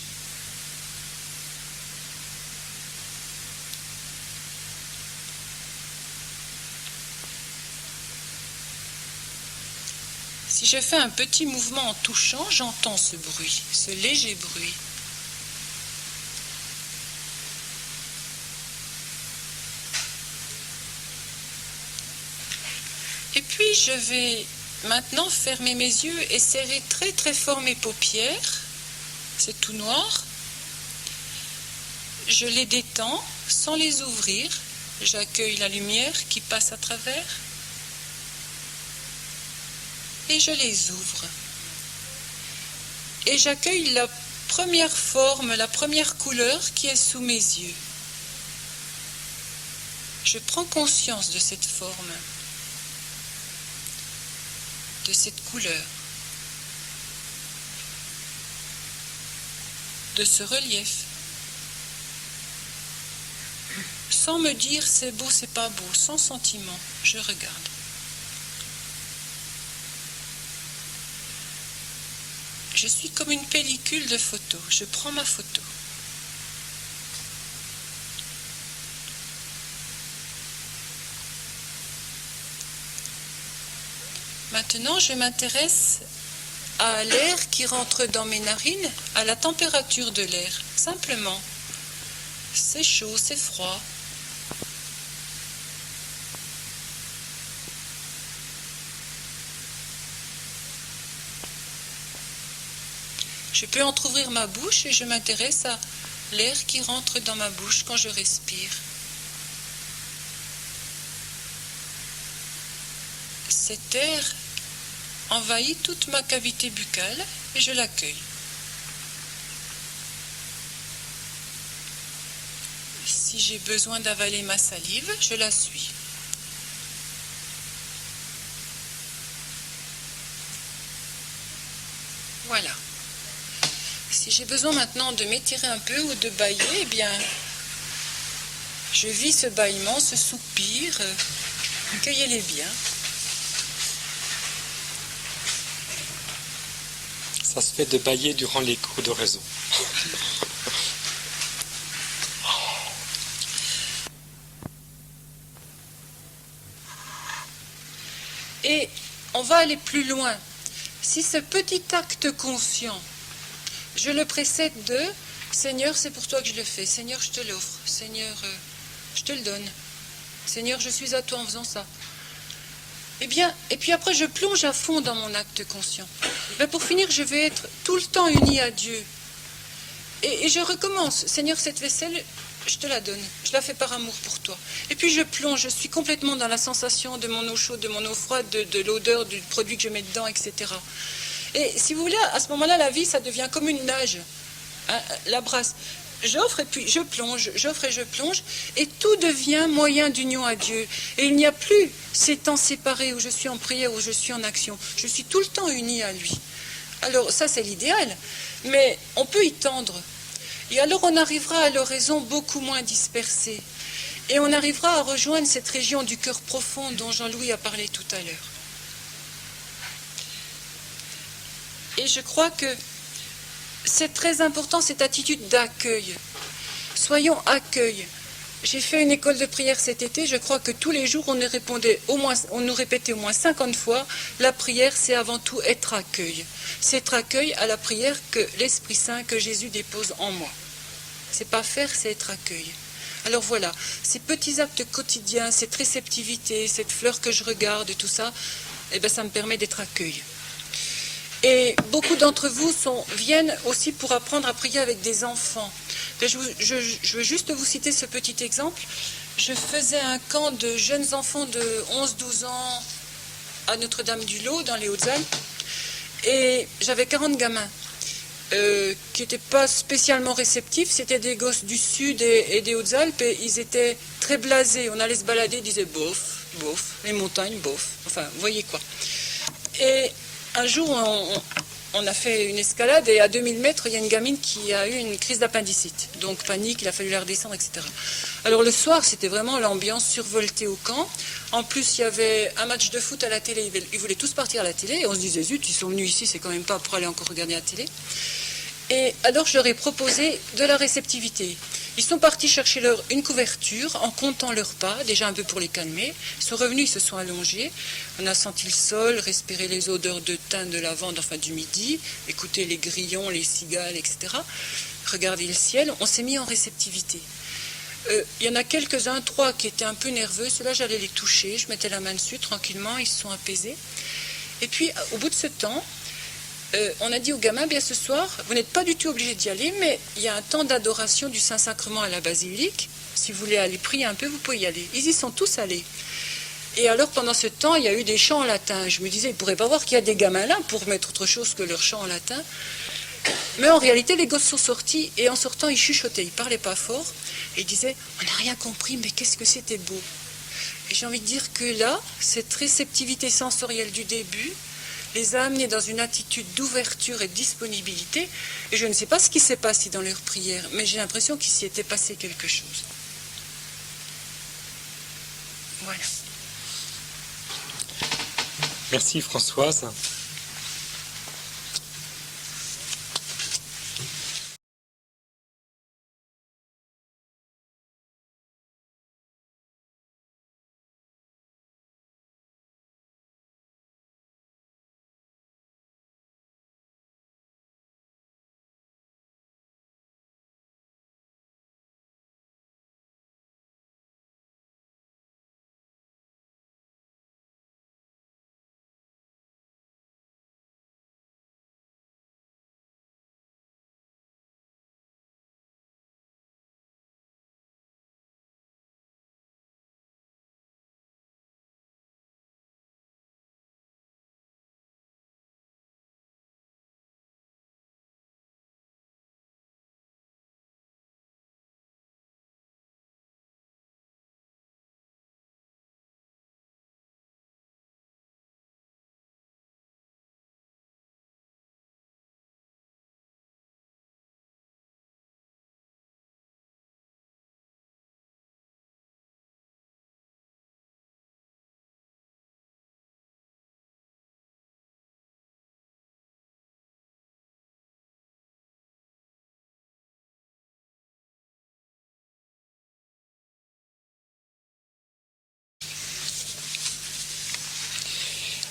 Si je fais un petit mouvement en touchant, j'entends ce bruit, ce léger bruit. Et puis je vais maintenant fermer mes yeux et serrer très très fort mes paupières. C'est tout noir. Je les détends sans les ouvrir. J'accueille la lumière qui passe à travers. Et je les ouvre. Et j'accueille la première forme, la première couleur qui est sous mes yeux. Je prends conscience de cette forme, de cette couleur, de ce relief, sans me dire c'est beau, c'est pas beau, sans sentiment, je regarde. Je suis comme une pellicule de photo, je prends ma photo. Maintenant, je m'intéresse à l'air qui rentre dans mes narines, à la température de l'air, simplement. C'est chaud, c'est froid. Je peux entrouvrir ma bouche et je m'intéresse à l'air qui rentre dans ma bouche quand je respire. Cet air envahit toute ma cavité buccale et je l'accueille. Si j'ai besoin d'avaler ma salive, je la suis. Voilà. Si j'ai besoin maintenant de m'étirer un peu ou de bâiller, eh bien, je vis ce bâillement, ce soupir, cueillez-les bien. Ça se fait de bâiller durant les cours d'oraison. Et on va aller plus loin. Si ce petit acte conscient, je le précède de « Seigneur, c'est pour toi que je le fais. Seigneur, je te l'offre. Seigneur, je te le donne. Seigneur, je suis à toi en faisant ça. » Eh bien, et puis après, je plonge à fond dans mon acte conscient. Mais pour finir, je vais être tout le temps uni à Dieu. Et je recommence. Seigneur, cette vaisselle, je te la donne. Je la fais par amour pour toi. Et puis je plonge, je suis complètement dans la sensation de mon eau chaude, de mon eau froide, de l'odeur du produit que je mets dedans, etc. Et si vous voulez, à ce moment-là, la vie, ça devient comme une nage, hein, la brasse. J'offre et puis je plonge, j'offre et je plonge, et tout devient moyen d'union à Dieu. Et il n'y a plus ces temps séparés où je suis en prière, où je suis en action. Je suis tout le temps unie à lui. Alors ça, c'est l'idéal, mais on peut y tendre. Et alors on arrivera à l'oraison beaucoup moins dispersée. Et on arrivera à rejoindre cette région du cœur profond dont Jean-Louis a parlé tout à l'heure. Et je crois que c'est très important, cette attitude d'accueil. Soyons accueil. J'ai fait une école de prière cet été, je crois que tous les jours on nous répétait au moins 50 fois, la prière c'est avant tout être accueil. C'est être accueil à la prière que l'Esprit Saint, que Jésus dépose en moi. C'est pas faire, c'est être accueil. Alors voilà, ces petits actes quotidiens, cette réceptivité, cette fleur que je regarde, tout ça, eh ben ça me permet d'être accueil. Et beaucoup d'entre vous viennent aussi pour apprendre à prier avec des enfants. Je veux juste vous citer ce petit exemple. Je faisais un camp de jeunes enfants de 11-12 ans à Notre-Dame-du-Lot, dans les Hautes-Alpes. Et j'avais 40 gamins qui n'étaient pas spécialement réceptifs. C'était des gosses du Sud et des Hautes-Alpes. Et ils étaient très blasés. On allait se balader, ils disaient bof, bof, les montagnes, bof. Enfin, vous voyez quoi. Et un jour, on a fait une escalade et à 2000 mètres, il y a une gamine qui a eu une crise d'appendicite. Donc panique, il a fallu la redescendre, etc. Alors le soir, c'était vraiment l'ambiance survoltée au camp. En plus, il y avait un match de foot à la télé. Ils voulaient tous partir à la télé. Et on se disait, zut, ils sont venus ici, c'est quand même pas pour aller encore regarder la télé. Et alors, je leur ai proposé de la réceptivité. Ils sont partis chercher une couverture en comptant leurs pas, déjà un peu pour les calmer. Ils sont revenus, ils se sont allongés. On a senti le sol, respiré les odeurs de thym, de lavande, enfin du midi, écouté les grillons, les cigales, etc. Regardé le ciel. On s'est mis en réceptivité. Il y en a quelques-uns, 3, qui étaient un peu nerveux. Ceux-là, j'allais les toucher. Je mettais la main dessus tranquillement. Ils se sont apaisés. Et puis, au bout de ce temps, on a dit aux gamins, bien ce soir, vous n'êtes pas du tout obligés d'y aller, mais il y a un temps d'adoration du Saint-Sacrement à la basilique. Si vous voulez aller prier un peu, vous pouvez y aller. Ils y sont tous allés. Et alors, pendant ce temps, il y a eu des chants en latin. Je me disais, ils ne pourraient pas voir qu'il y a des gamins là pour mettre autre chose que leurs chants en latin. Mais en réalité, les gosses sont sortis et en sortant, ils chuchotaient. Ils ne parlaient pas fort. Et ils disaient, on n'a rien compris, mais qu'est-ce que c'était beau. Et j'ai envie de dire que là, cette réceptivité sensorielle du début les a amenés dans une attitude d'ouverture et de disponibilité. Et je ne sais pas ce qui s'est passé dans leur prière, mais j'ai l'impression qu'il s'y était passé quelque chose. Voilà. Merci Françoise.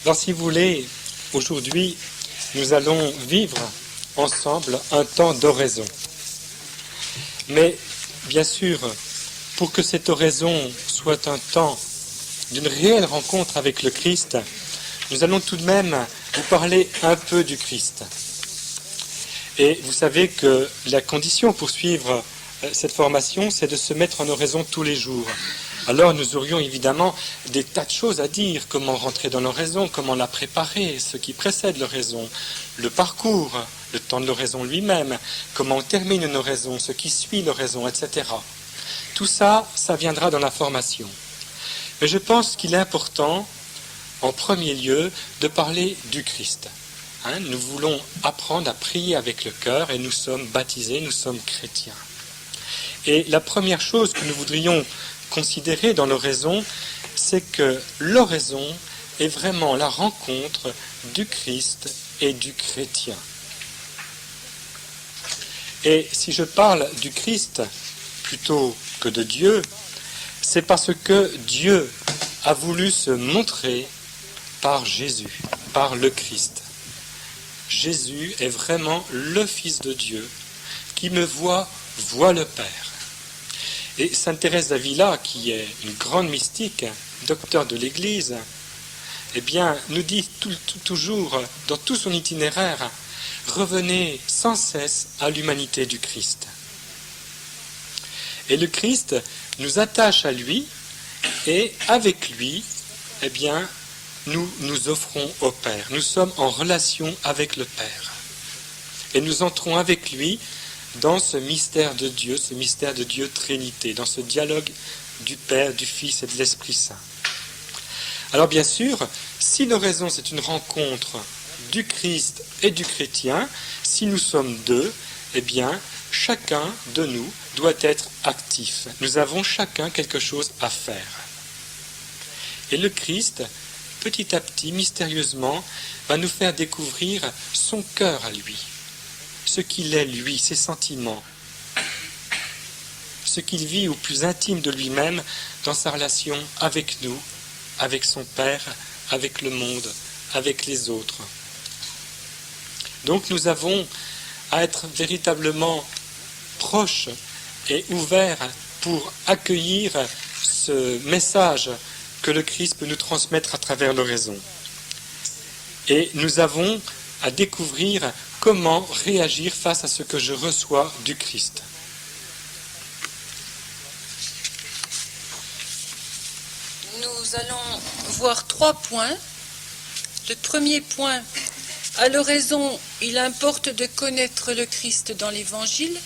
Alors si vous voulez, aujourd'hui, nous allons vivre ensemble un temps d'oraison. Mais bien sûr, pour que cette oraison soit un temps d'une réelle rencontre avec le Christ, nous allons tout de même vous parler un peu du Christ. Et vous savez que la condition pour suivre cette formation, c'est de se mettre en oraison tous les jours. Alors nous aurions évidemment des tas de choses à dire, comment rentrer dans l'oraison, comment la préparer, ce qui précède l'oraison, le parcours, le temps de l'oraison lui-même, comment on termine une oraison, ce qui suit l'oraison, etc. Tout ça, ça viendra dans la formation. Mais je pense qu'il est important, en premier lieu, de parler du Christ. Nous voulons apprendre à prier avec le cœur et nous sommes baptisés, nous sommes chrétiens. Et la première chose que nous voudrions considérer dans l'oraison, c'est que l'oraison est vraiment la rencontre du Christ et du chrétien. Et si je parle du Christ plutôt que de Dieu, c'est parce que Dieu a voulu se montrer par Jésus, par le Christ. Jésus est vraiment le Fils de Dieu qui me voit le Père. Et sainte Thérèse d'Avila, qui est une grande mystique, docteur de l'Église, eh bien, nous dit toujours, dans tout son itinéraire, revenez sans cesse à l'humanité du Christ. Et le Christ nous attache à lui, et avec lui, eh bien, nous nous offrons au Père. Nous sommes en relation avec le Père. Et nous entrons avec lui dans ce mystère de Dieu Trinité, dans ce dialogue du Père, du Fils et de l'Esprit Saint. Alors bien sûr, si l'oraison c'est une rencontre du Christ et du chrétien, si nous sommes deux, eh bien, chacun de nous doit être actif. Nous avons chacun quelque chose à faire. Et le Christ, petit à petit, mystérieusement, va nous faire découvrir son cœur à lui, ce qu'il est lui, ses sentiments, ce qu'il vit au plus intime de lui-même dans sa relation avec nous, avec son Père, avec le monde, avec les autres. Donc nous avons à être véritablement proches et ouverts pour accueillir ce message que le Christ peut nous transmettre à travers l'oraison. Et nous avons à découvrir comment réagir face à ce que je reçois du Christ. Nous allons voir 3 points. Le premier point, à l'oraison, il importe de connaître le Christ dans l'Évangile.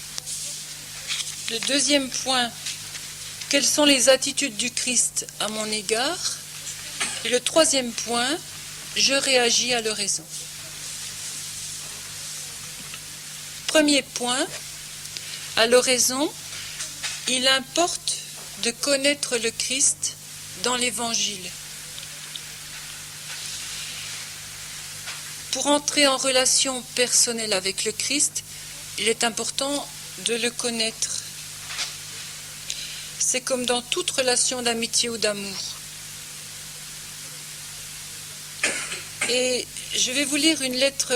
Le deuxième point, quelles sont les attitudes du Christ à mon égard? Et le troisième point, je réagis à l'oraison. Premier point, à l'oraison, il importe de connaître le Christ dans l'Évangile. Pour entrer en relation personnelle avec le Christ, il est important de le connaître. C'est comme dans toute relation d'amitié ou d'amour. Et je vais vous lire une lettre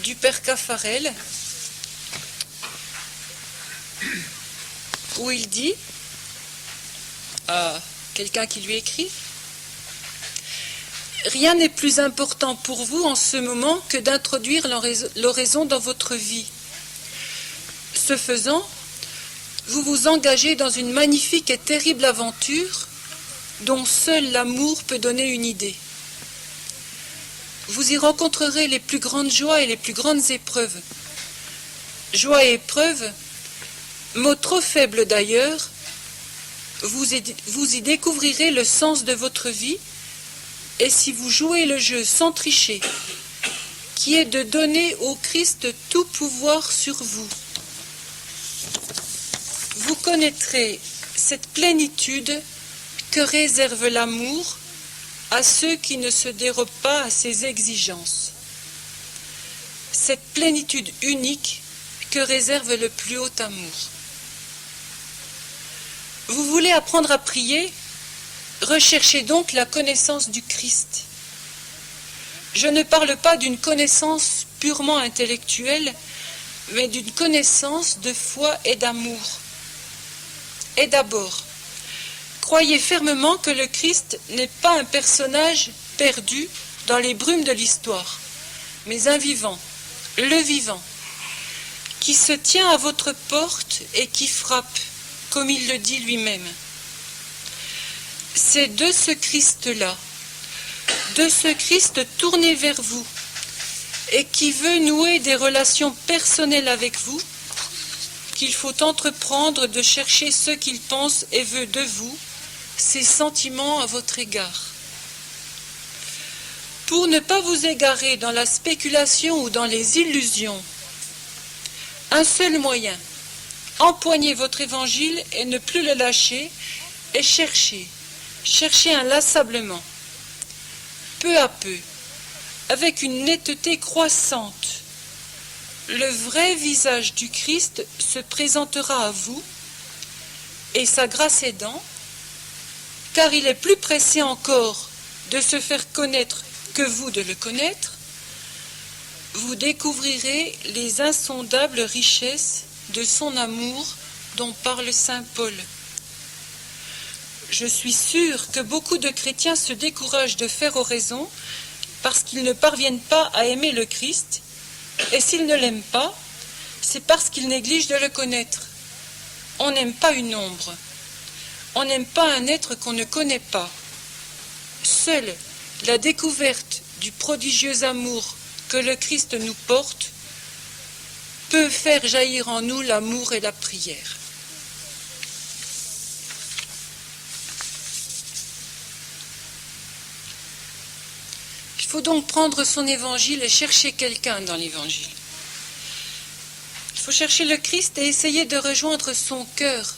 du Père Caffarel, où il dit à quelqu'un qui lui écrit: rien n'est plus important pour vous en ce moment que d'introduire l'oraison dans votre vie. Ce faisant, vous vous engagez dans une magnifique et terrible aventure dont seul l'amour peut donner une idée. Vous y rencontrerez les plus grandes joies et les plus grandes épreuves. Joie et épreuve, mot trop faible d'ailleurs, vous y découvrirez le sens de votre vie, et si vous jouez le jeu sans tricher, qui est de donner au Christ tout pouvoir sur vous, vous connaîtrez cette plénitude que réserve l'amour à ceux qui ne se dérobent pas à ses exigences. Cette plénitude unique que réserve le plus haut amour. Vous voulez apprendre à prier? Recherchez donc la connaissance du Christ. Je ne parle pas d'une connaissance purement intellectuelle, mais d'une connaissance de foi et d'amour. Et d'abord, croyez fermement que le Christ n'est pas un personnage perdu dans les brumes de l'histoire, mais un vivant, le vivant, qui se tient à votre porte et qui frappe, comme il le dit lui-même. C'est de ce Christ-là, de ce Christ tourné vers vous, et qui veut nouer des relations personnelles avec vous, qu'il faut entreprendre de chercher ce qu'il pense et veut de vous, ses sentiments à votre égard. Pour ne pas vous égarer dans la spéculation ou dans les illusions, un seul moyen, empoignez votre évangile et ne plus le lâcher, et cherchez inlassablement, peu à peu, avec une netteté croissante. Le vrai visage du Christ se présentera à vous, et sa grâce aidant, car il est plus pressé encore de se faire connaître que vous de le connaître, vous découvrirez les insondables richesses de son amour dont parle saint Paul. Je suis sûre que beaucoup de chrétiens se découragent de faire oraison parce qu'ils ne parviennent pas à aimer le Christ, et s'ils ne l'aiment pas, c'est parce qu'ils négligent de le connaître. On n'aime pas une ombre, on n'aime pas un être qu'on ne connaît pas. Seule la découverte du prodigieux amour que le Christ nous porte peut faire jaillir en nous l'amour et la prière. Il faut donc prendre son évangile et chercher quelqu'un dans l'évangile. Il faut chercher le Christ et essayer de rejoindre son cœur.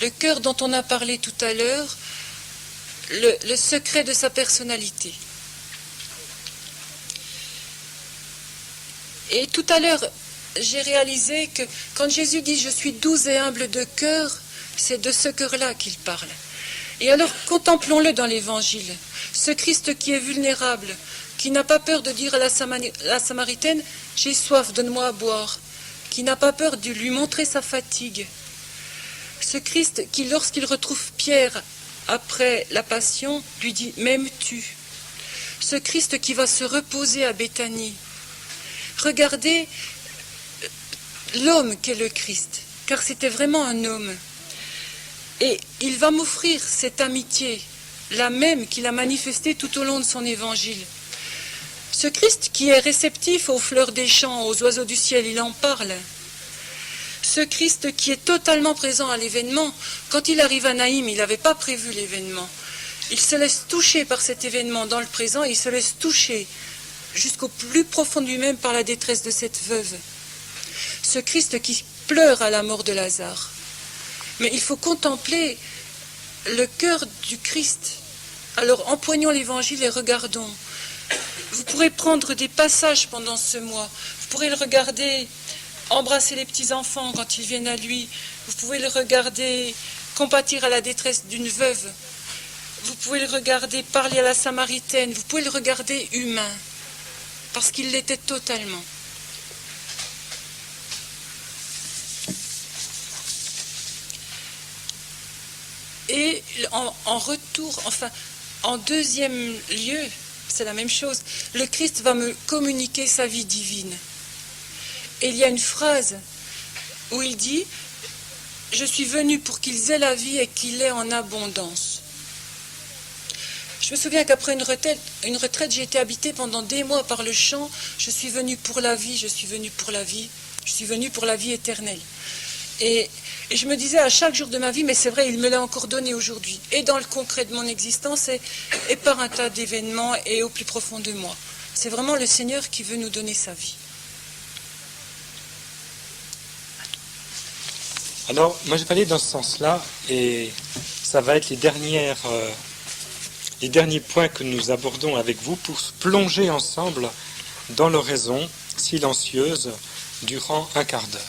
Le cœur dont on a parlé tout à l'heure, le secret de sa personnalité. Et tout à l'heure, j'ai réalisé que quand Jésus dit « Je suis doux et humble de cœur », c'est de ce cœur-là qu'il parle. Et alors, contemplons-le dans l'Évangile. Ce Christ qui est vulnérable, qui n'a pas peur de dire à la Samaritaine « J'ai soif, donne-moi à boire », qui n'a pas peur de lui montrer sa fatigue. Ce Christ qui, lorsqu'il retrouve Pierre après la Passion, lui dit « M'aimes-tu » Ce Christ qui va se reposer à Béthanie. Regardez l'homme qu'est le Christ, car c'était vraiment un homme. Et il va m'offrir cette amitié, la même qu'il a manifestée tout au long de son évangile. Ce Christ qui est réceptif aux fleurs des champs, aux oiseaux du ciel, il en parle. Ce Christ qui est totalement présent à l'événement, quand il arrive à Naïm, il n'avait pas prévu l'événement. Il se laisse toucher par cet événement dans le présent, et il se laisse toucher jusqu'au plus profond de lui-même par la détresse de cette veuve. Ce Christ qui pleure à la mort de Lazare. Mais il faut contempler le cœur du Christ. Alors empoignons l'évangile et regardons. Vous pourrez prendre des passages pendant ce mois. Vous pourrez le regarder embrasser les petits-enfants quand ils viennent à lui. Vous pouvez le regarder compatir à la détresse d'une veuve. Vous pouvez le regarder parler à la Samaritaine. Vous pouvez le regarder humain. Parce qu'il l'était totalement. Et en retour, enfin, en deuxième lieu, c'est la même chose, le Christ va me communiquer sa vie divine. Et il y a une phrase où il dit « Je suis venu pour qu'ils aient la vie et qu'il l'ait en abondance ». Je me souviens qu'après une retraite, j'ai été habitée pendant des mois par le chant « Je suis venu pour la vie, je suis venu pour la vie, je suis venu pour la vie éternelle ». Et je me disais à chaque jour de ma vie, mais c'est vrai, il me l'a encore donné aujourd'hui. Et dans le concret de mon existence, et par un tas d'événements, et au plus profond de moi. C'est vraiment le Seigneur qui veut nous donner sa vie. Alors, moi je vais aller dans ce sens-là, et ça va être les derniers points que nous abordons avec vous pour se plonger ensemble dans l'oraison silencieuse durant un quart d'heure.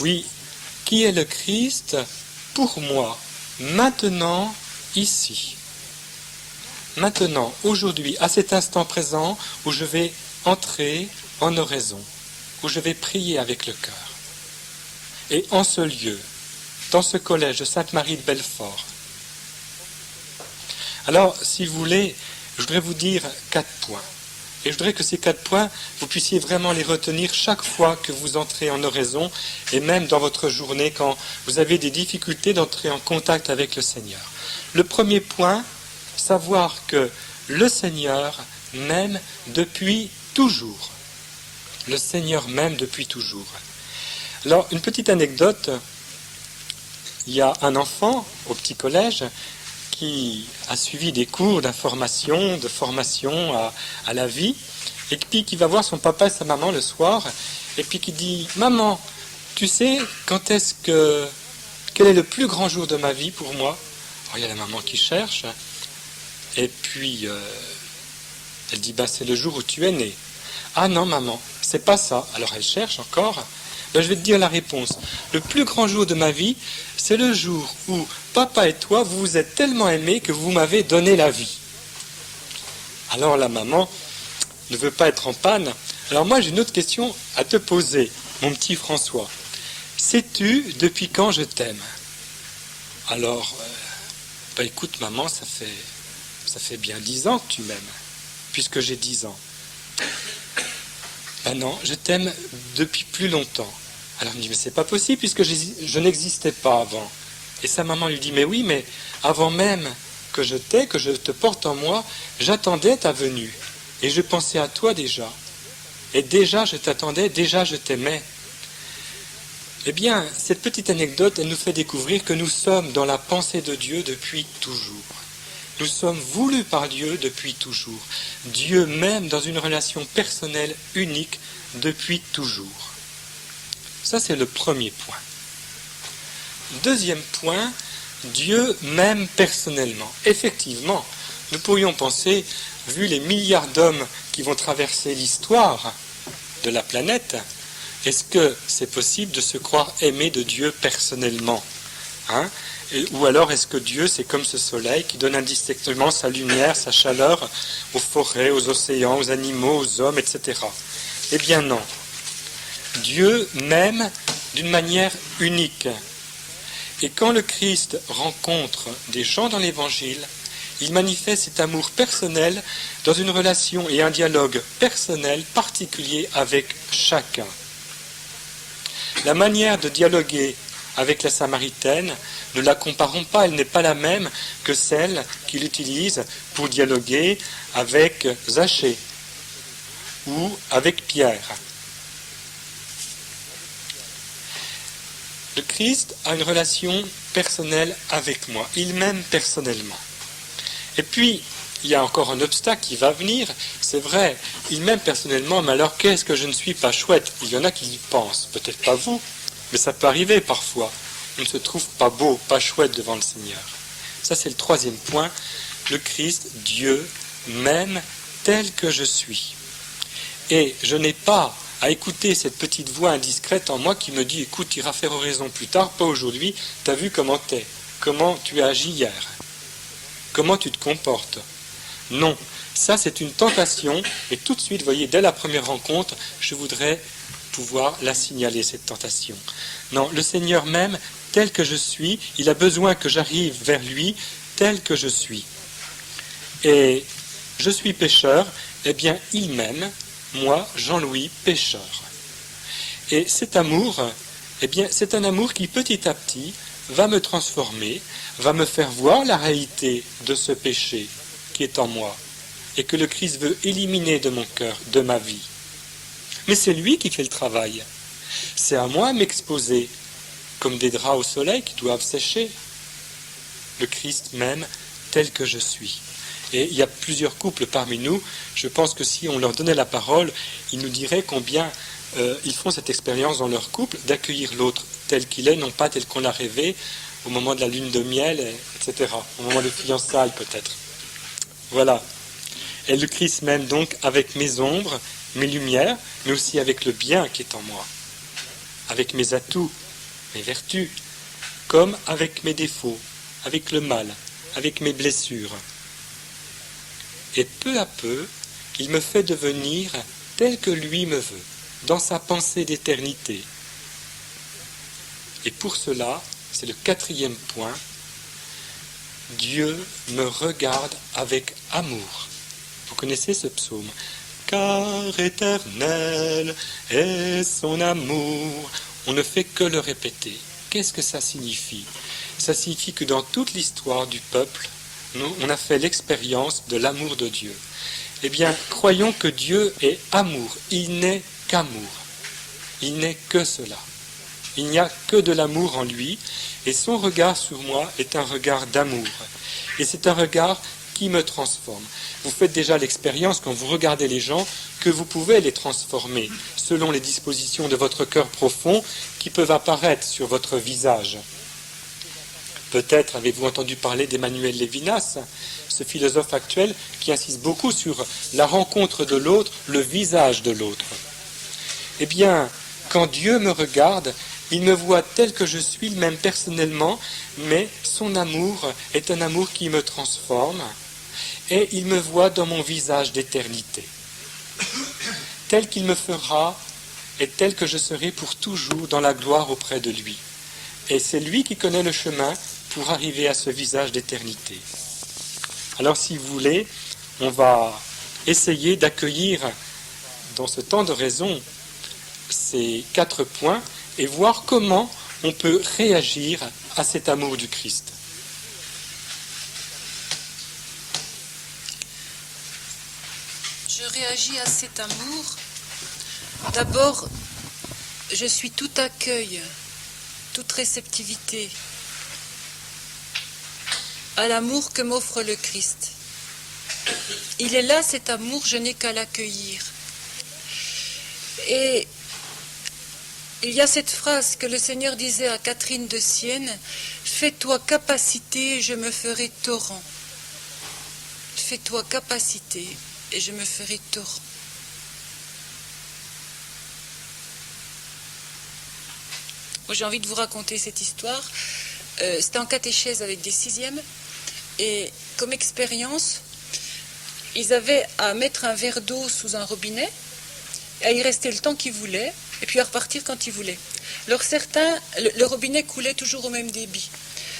Oui, qui est le Christ pour moi, maintenant, ici. Maintenant, aujourd'hui, à cet instant présent où je vais entrer en oraison, où je vais prier avec le cœur. Et en ce lieu, dans ce collège de Sainte-Marie de Belfort. Alors, si vous voulez, je voudrais vous dire 4 points. Et je voudrais que ces 4 points, vous puissiez vraiment les retenir chaque fois que vous entrez en oraison, et même dans votre journée quand vous avez des difficultés d'entrer en contact avec le Seigneur. Le premier point, savoir que le Seigneur m'aime depuis toujours. Le Seigneur m'aime depuis toujours. Alors, une petite anecdote, il y a un enfant au petit collège qui a suivi des cours d'information, de formation à la vie, et puis qui va voir son papa et sa maman le soir, et puis qui dit « Maman, tu sais, quel est le plus grand jour de ma vie pour moi ?» Alors il y a la maman qui cherche, et puis elle dit « C'est le jour où tu es né. » « Ah non maman, c'est pas ça. » Alors elle cherche encore. Je vais te dire la réponse. Le plus grand jour de ma vie, c'est le jour où papa et toi, vous vous êtes tellement aimés que vous m'avez donné la vie. Alors la maman ne veut pas être en panne. Alors moi, j'ai une autre question à te poser, mon petit François. Sais-tu depuis quand je t'aime? Alors, écoute maman, ça fait bien 10 ans que tu m'aimes, puisque j'ai 10 ans. Ben non, je t'aime depuis plus longtemps. Alors il me dit, mais c'est pas possible puisque je n'existais pas avant. Et sa maman lui dit, mais oui, mais avant même que je t'aie, que je te porte en moi, j'attendais ta venue. Et je pensais à toi déjà. Et déjà je t'attendais, déjà je t'aimais. Eh bien, cette petite anecdote, elle nous fait découvrir que nous sommes dans la pensée de Dieu depuis toujours. Nous sommes voulus par Dieu depuis toujours. Dieu même dans une relation personnelle unique depuis toujours. Ça, c'est le premier point. Deuxième point, Dieu m'aime personnellement. Effectivement, nous pourrions penser, vu les milliards d'hommes qui vont traverser l'histoire de la planète, est-ce que c'est possible de se croire aimé de Dieu personnellement, ou alors est-ce que Dieu, c'est comme ce soleil qui donne indistinctement sa lumière, sa chaleur aux forêts, aux océans, aux animaux, aux hommes, etc. Eh bien non. Dieu m'aime d'une manière unique. Et quand le Christ rencontre des gens dans l'Évangile, il manifeste cet amour personnel dans une relation et un dialogue personnel particulier avec chacun. La manière de dialoguer avec la Samaritaine, ne la comparons pas, elle n'est pas la même que celle qu'il utilise pour dialoguer avec Zachée ou avec Pierre. Le Christ a une relation personnelle avec moi, il m'aime personnellement. Et puis, il y a encore un obstacle qui va venir, c'est vrai, il m'aime personnellement, mais alors qu'est-ce que je ne suis pas chouette? Il y en a qui y pensent, peut-être pas vous, mais ça peut arriver parfois. On ne se trouve pas beau, pas chouette devant le Seigneur. Ça, c'est le troisième point. Le Christ, Dieu, m'aime tel que je suis. Et je n'ai pas à écouter cette petite voix indiscrète en moi qui me dit « Écoute, tu iras faire oraison plus tard, pas aujourd'hui, tu as vu comment t'es, comment tu as agi hier, comment tu te comportes. » Non, ça c'est une tentation, et tout de suite, vous voyez, dès la première rencontre, je voudrais pouvoir la signaler, cette tentation. Non, le Seigneur m'aime tel que je suis, il a besoin que j'arrive vers lui tel que je suis. Et je suis pécheur, eh bien il m'aime, moi, Jean-Louis, pécheur. Et cet amour, eh bien c'est un amour qui petit à petit va me transformer, va me faire voir la réalité de ce péché qui est en moi et que le Christ veut éliminer de mon cœur, de ma vie. Mais c'est lui qui fait le travail. C'est à moi de m'exposer comme des draps au soleil qui doivent sécher. Le Christ m'aime tel que je suis. Et il y a plusieurs couples parmi nous. Je pense que si on leur donnait la parole, ils nous diraient combien ils font cette expérience dans leur couple d'accueillir l'autre tel qu'il est, non pas tel qu'on l'a rêvé au moment de la lune de miel, etc. Au moment des fiançailles peut-être. Voilà. Et le Christ m'aime donc avec mes ombres, mes lumières, mais aussi avec le bien qui est en moi, avec mes atouts, mes vertus, comme avec mes défauts, avec le mal, avec mes blessures. Et peu à peu, il me fait devenir tel que lui me veut, dans sa pensée d'éternité. Et pour cela, c'est le quatrième point, Dieu me regarde avec amour. Vous connaissez ce psaume? Car éternel est son amour. On ne fait que le répéter. Qu'est-ce que ça signifie? Ça signifie que dans toute l'histoire du peuple, on a fait l'expérience de l'amour de Dieu. Eh bien, croyons que Dieu est amour. Il n'est qu'amour. Il n'est que cela. Il n'y a que de l'amour en lui, et son regard sur moi est un regard d'amour. Et c'est un regard qui me transforme. Vous faites déjà l'expérience, quand vous regardez les gens, que vous pouvez les transformer, selon les dispositions de votre cœur profond, qui peuvent apparaître sur votre visage. Peut-être avez-vous entendu parler d'Emmanuel Levinas, ce philosophe actuel qui insiste beaucoup sur la rencontre de l'autre, le visage de l'autre. Eh bien, quand Dieu me regarde, il me voit tel que je suis, même personnellement, mais son amour est un amour qui me transforme, et il me voit dans mon visage d'éternité, tel qu'il me fera et tel que je serai pour toujours dans la gloire auprès de lui. Et c'est lui qui connaît le chemin pour arriver à ce visage d'éternité. Alors si vous voulez, on va essayer d'accueillir dans ce temps de raison ces 4 points et voir comment on peut réagir à cet amour du Christ. Je réagis à cet amour. D'abord, je suis tout accueil, toute réceptivité. à l'amour que m'offre le Christ. Il est là, cet amour, je n'ai qu'à l'accueillir. Et il y a cette phrase que le Seigneur disait à Catherine de Sienne, « Fais-toi capacité et je me ferai torrent. » Fais-toi capacité et je me ferai torrent. Moi, j'ai envie de vous raconter cette histoire. C'était en catéchèse avec des sixièmes. Et comme expérience, ils avaient à mettre un verre d'eau sous un robinet, et à y rester le temps qu'ils voulaient, et puis à repartir quand ils voulaient. Alors certains, le robinet coulait toujours au même débit.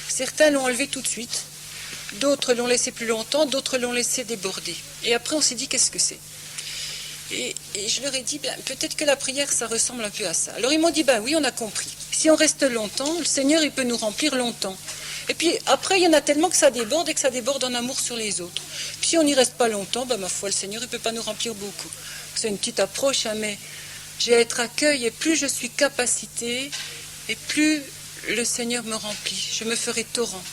Certains l'ont enlevé tout de suite, d'autres l'ont laissé plus longtemps, d'autres l'ont laissé déborder. Et après on s'est dit, qu'est-ce que c'est ? Et je leur ai dit, peut-être que la prière, ça ressemble un peu à ça. Alors ils m'ont dit, oui, on a compris. Si on reste longtemps, le Seigneur, il peut nous remplir longtemps. Et puis après, il y en a tellement que ça déborde et que ça déborde en amour sur les autres. Puis si on n'y reste pas longtemps, ma foi, le Seigneur, il ne peut pas nous remplir beaucoup. C'est une petite approche, mais j'ai à être accueil et plus je suis capacité et plus le Seigneur me remplit. Je me ferai torrent.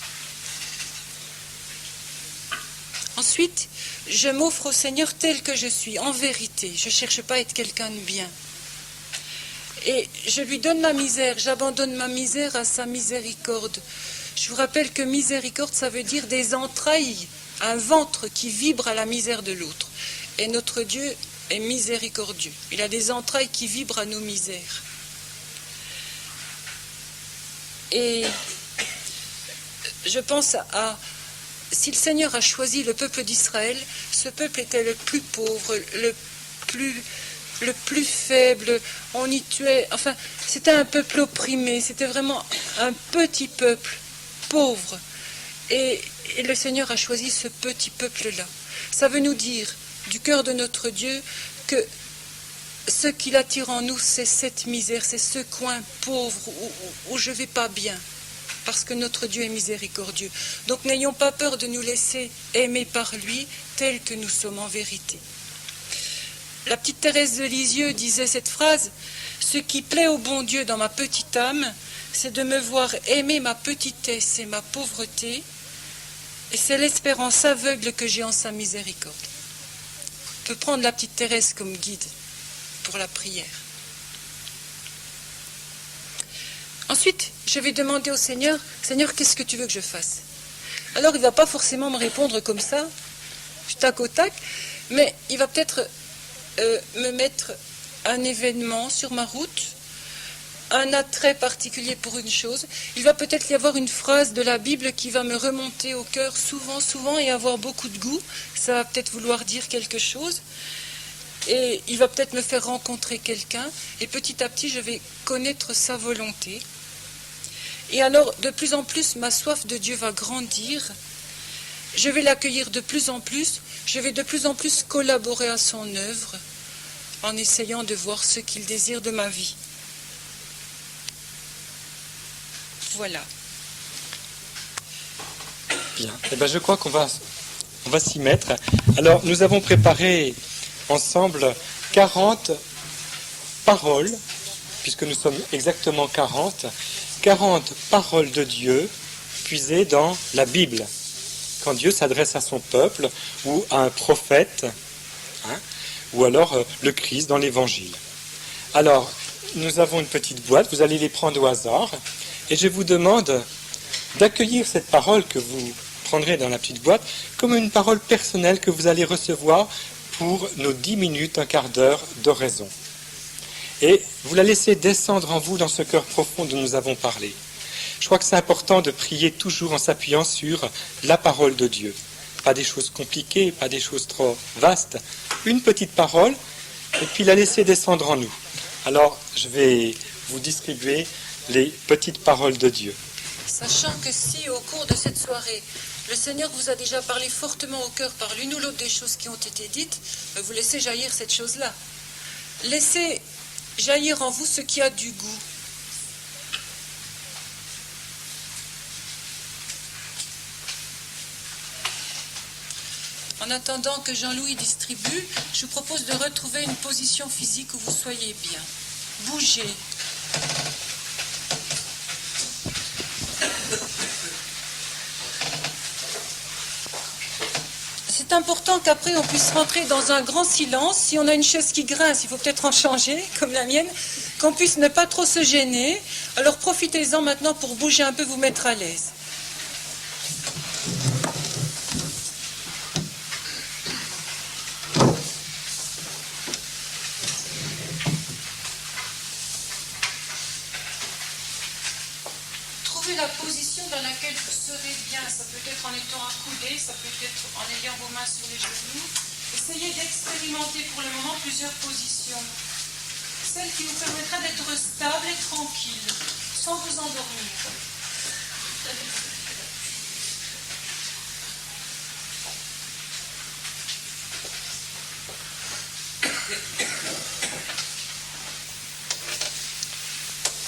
Ensuite, je m'offre au Seigneur tel que je suis, en vérité. Je ne cherche pas à être quelqu'un de bien. Et je lui donne ma misère, j'abandonne ma misère à sa miséricorde. Je vous rappelle que miséricorde, ça veut dire des entrailles, un ventre qui vibre à la misère de l'autre. Et notre Dieu est miséricordieux. Il a des entrailles qui vibrent à nos misères. Et je pense à... Si le Seigneur a choisi le peuple d'Israël, ce peuple était le plus pauvre, le plus faible, on y tuait, enfin, c'était un peuple opprimé, c'était vraiment un petit peuple, pauvre. Et le Seigneur a choisi ce petit peuple-là. Ça veut nous dire, du cœur de notre Dieu, que ce qu'il attire en nous, c'est cette misère, c'est ce coin pauvre où je ne vais pas bien. Parce que notre Dieu est miséricordieux. Donc n'ayons pas peur de nous laisser aimer par lui, tel que nous sommes en vérité. La petite Thérèse de Lisieux disait cette phrase, « Ce qui plaît au bon Dieu dans ma petite âme, c'est de me voir aimer ma petitesse et ma pauvreté, et c'est l'espérance aveugle que j'ai en sa miséricorde. » On peut prendre la petite Thérèse comme guide pour la prière. Ensuite, je vais demander au Seigneur, « Seigneur, qu'est-ce que tu veux que je fasse ?» Alors, il ne va pas forcément me répondre comme ça, tac au tac, mais il va peut-être me mettre un événement sur ma route, un attrait particulier pour une chose. Il va peut-être y avoir une phrase de la Bible qui va me remonter au cœur souvent, et avoir beaucoup de goût. Ça va peut-être vouloir dire quelque chose. Et il va peut-être me faire rencontrer quelqu'un, et petit à petit, je vais connaître sa volonté. Et alors, de plus en plus, ma soif de Dieu va grandir. Je vais l'accueillir de plus en plus. Je vais de plus en plus collaborer à son œuvre en essayant de voir ce qu'il désire de ma vie. Voilà. Bien. Je crois qu'on va s'y mettre. Alors, nous avons préparé ensemble 40 paroles, puisque nous sommes exactement 40 paroles de Dieu puisées dans la Bible. Quand Dieu s'adresse à son peuple, ou à un prophète, ou alors le Christ dans l'Évangile. Alors, nous avons une petite boîte, vous allez les prendre au hasard, et je vous demande d'accueillir cette parole que vous prendrez dans la petite boîte comme une parole personnelle que vous allez recevoir pour nos 10 minutes, un quart d'heure d'oraison. Et vous la laissez descendre en vous dans ce cœur profond dont nous avons parlé. Je crois que c'est important de prier toujours en s'appuyant sur la parole de Dieu. Pas des choses compliquées, pas des choses trop vastes. Une petite parole, et puis la laisser descendre en nous. Alors, je vais vous distribuer les petites paroles de Dieu. Sachant que si, au cours de cette soirée, le Seigneur vous a déjà parlé fortement au cœur par l'une ou l'autre des choses qui ont été dites, vous laissez jaillir cette chose-là. Laissez jaillir en vous ce qui a du goût. En attendant que Jean-Louis distribue, je vous propose de retrouver une position physique où vous soyez bien. Bougez. c'est important qu'après on puisse rentrer dans un grand silence. Si on a une chaise qui grince, il faut peut-être en changer, comme la mienne, qu'on puisse ne pas trop se gêner. Alors profitez-en maintenant pour bouger un peu, vous mettre à l'aise. Trouvez la position dans laquelle vous serez bien. Ça peut être en étant accoudé, ça peut être en ayant vos mains sur les genoux. Essayez d'expérimenter pour le moment plusieurs positions. Celle qui vous permettra d'être stable et tranquille, sans vous endormir.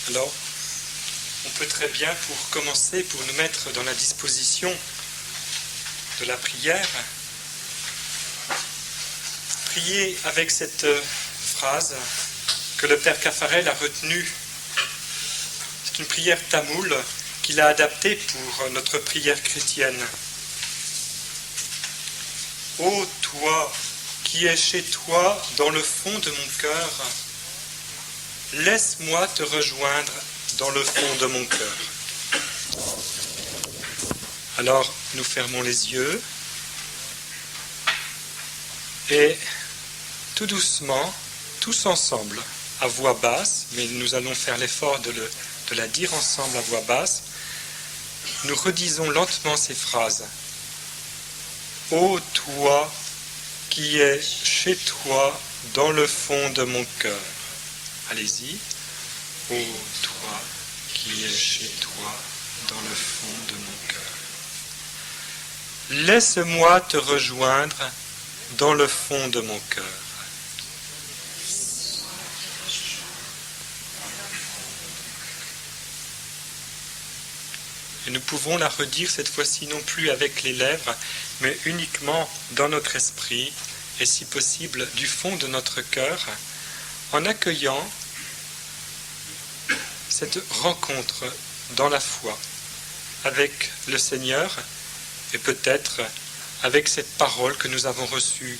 Alors, on peut très bien, pour commencer, pour nous mettre dans la disposition de la prière, prier avec cette phrase que le Père Caffarel a retenue. C'est une prière tamoule qu'il a adaptée pour notre prière chrétienne. Ô toi qui es chez toi dans le fond de mon cœur, laisse-moi te rejoindre dans le fond de mon cœur. Alors, nous fermons les yeux et tout doucement, tous ensemble, à voix basse, mais nous allons faire l'effort de la dire ensemble à voix basse, nous redisons lentement ces phrases. Ô toi qui es chez toi dans le fond de mon cœur. Allez-y. Ô toi qui es chez toi dans le fond de mon cœur. Laisse-moi te rejoindre dans le fond de mon cœur. Et nous pouvons la redire cette fois-ci non plus avec les lèvres, mais uniquement dans notre esprit, et si possible du fond de notre cœur, en accueillant cette rencontre dans la foi avec le Seigneur et peut-être avec cette parole que nous avons reçue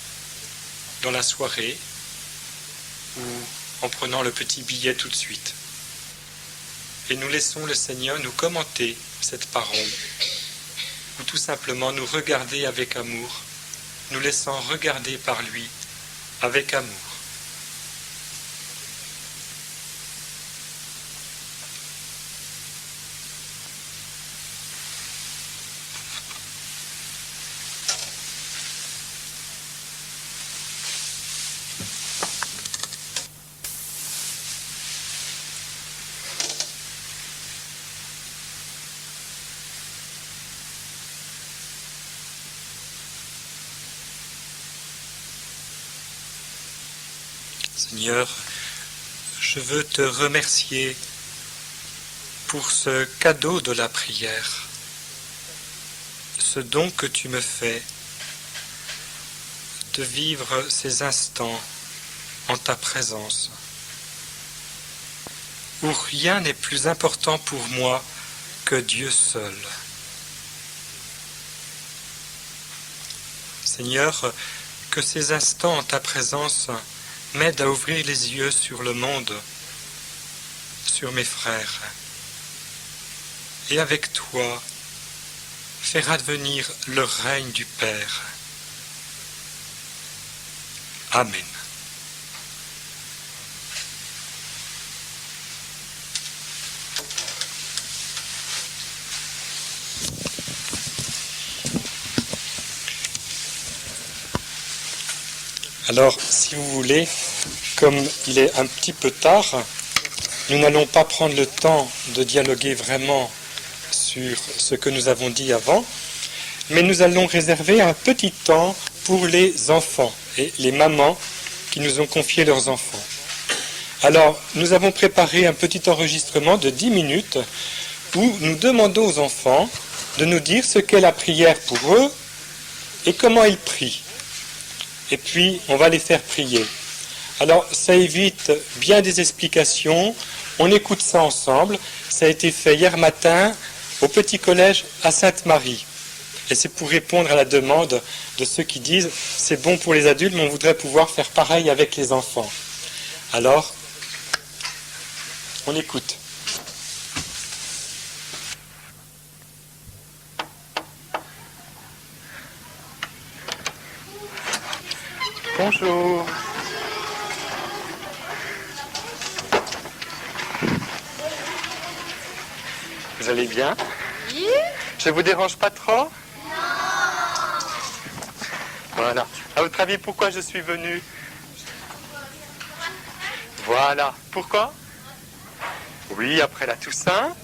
dans la soirée ou en prenant le petit billet tout de suite. Et nous laissons le Seigneur nous commenter cette parole ou tout simplement nous regarder avec amour, nous laissant regarder par lui avec amour. Seigneur, je veux te remercier pour ce cadeau de la prière, ce don que tu me fais de vivre ces instants en ta présence, où rien n'est plus important pour moi que Dieu seul. Seigneur, que ces instants en ta présence m'aide à ouvrir les yeux sur le monde, sur mes frères, et avec toi, faire advenir le règne du Père. Amen. Alors, si vous voulez, comme il est un petit peu tard, nous n'allons pas prendre le temps de dialoguer vraiment sur ce que nous avons dit avant, mais nous allons réserver un petit temps pour les enfants et les mamans qui nous ont confié leurs enfants. Alors, nous avons préparé un petit enregistrement de 10 minutes où nous demandons aux enfants de nous dire ce qu'est la prière pour eux et comment ils prient. Et puis, on va les faire prier. Alors, ça évite bien des explications. On écoute ça ensemble. Ça a été fait hier matin au petit collège à Sainte-Marie. Et c'est pour répondre à la demande de ceux qui disent « c'est bon pour les adultes, mais on voudrait pouvoir faire pareil avec les enfants ». Alors, on écoute. Bonjour. Vous allez bien? Oui. Je vous dérange pas trop? Non. Voilà. À votre avis, pourquoi je suis venu? Voilà. Pourquoi? Oui, après la Toussaint.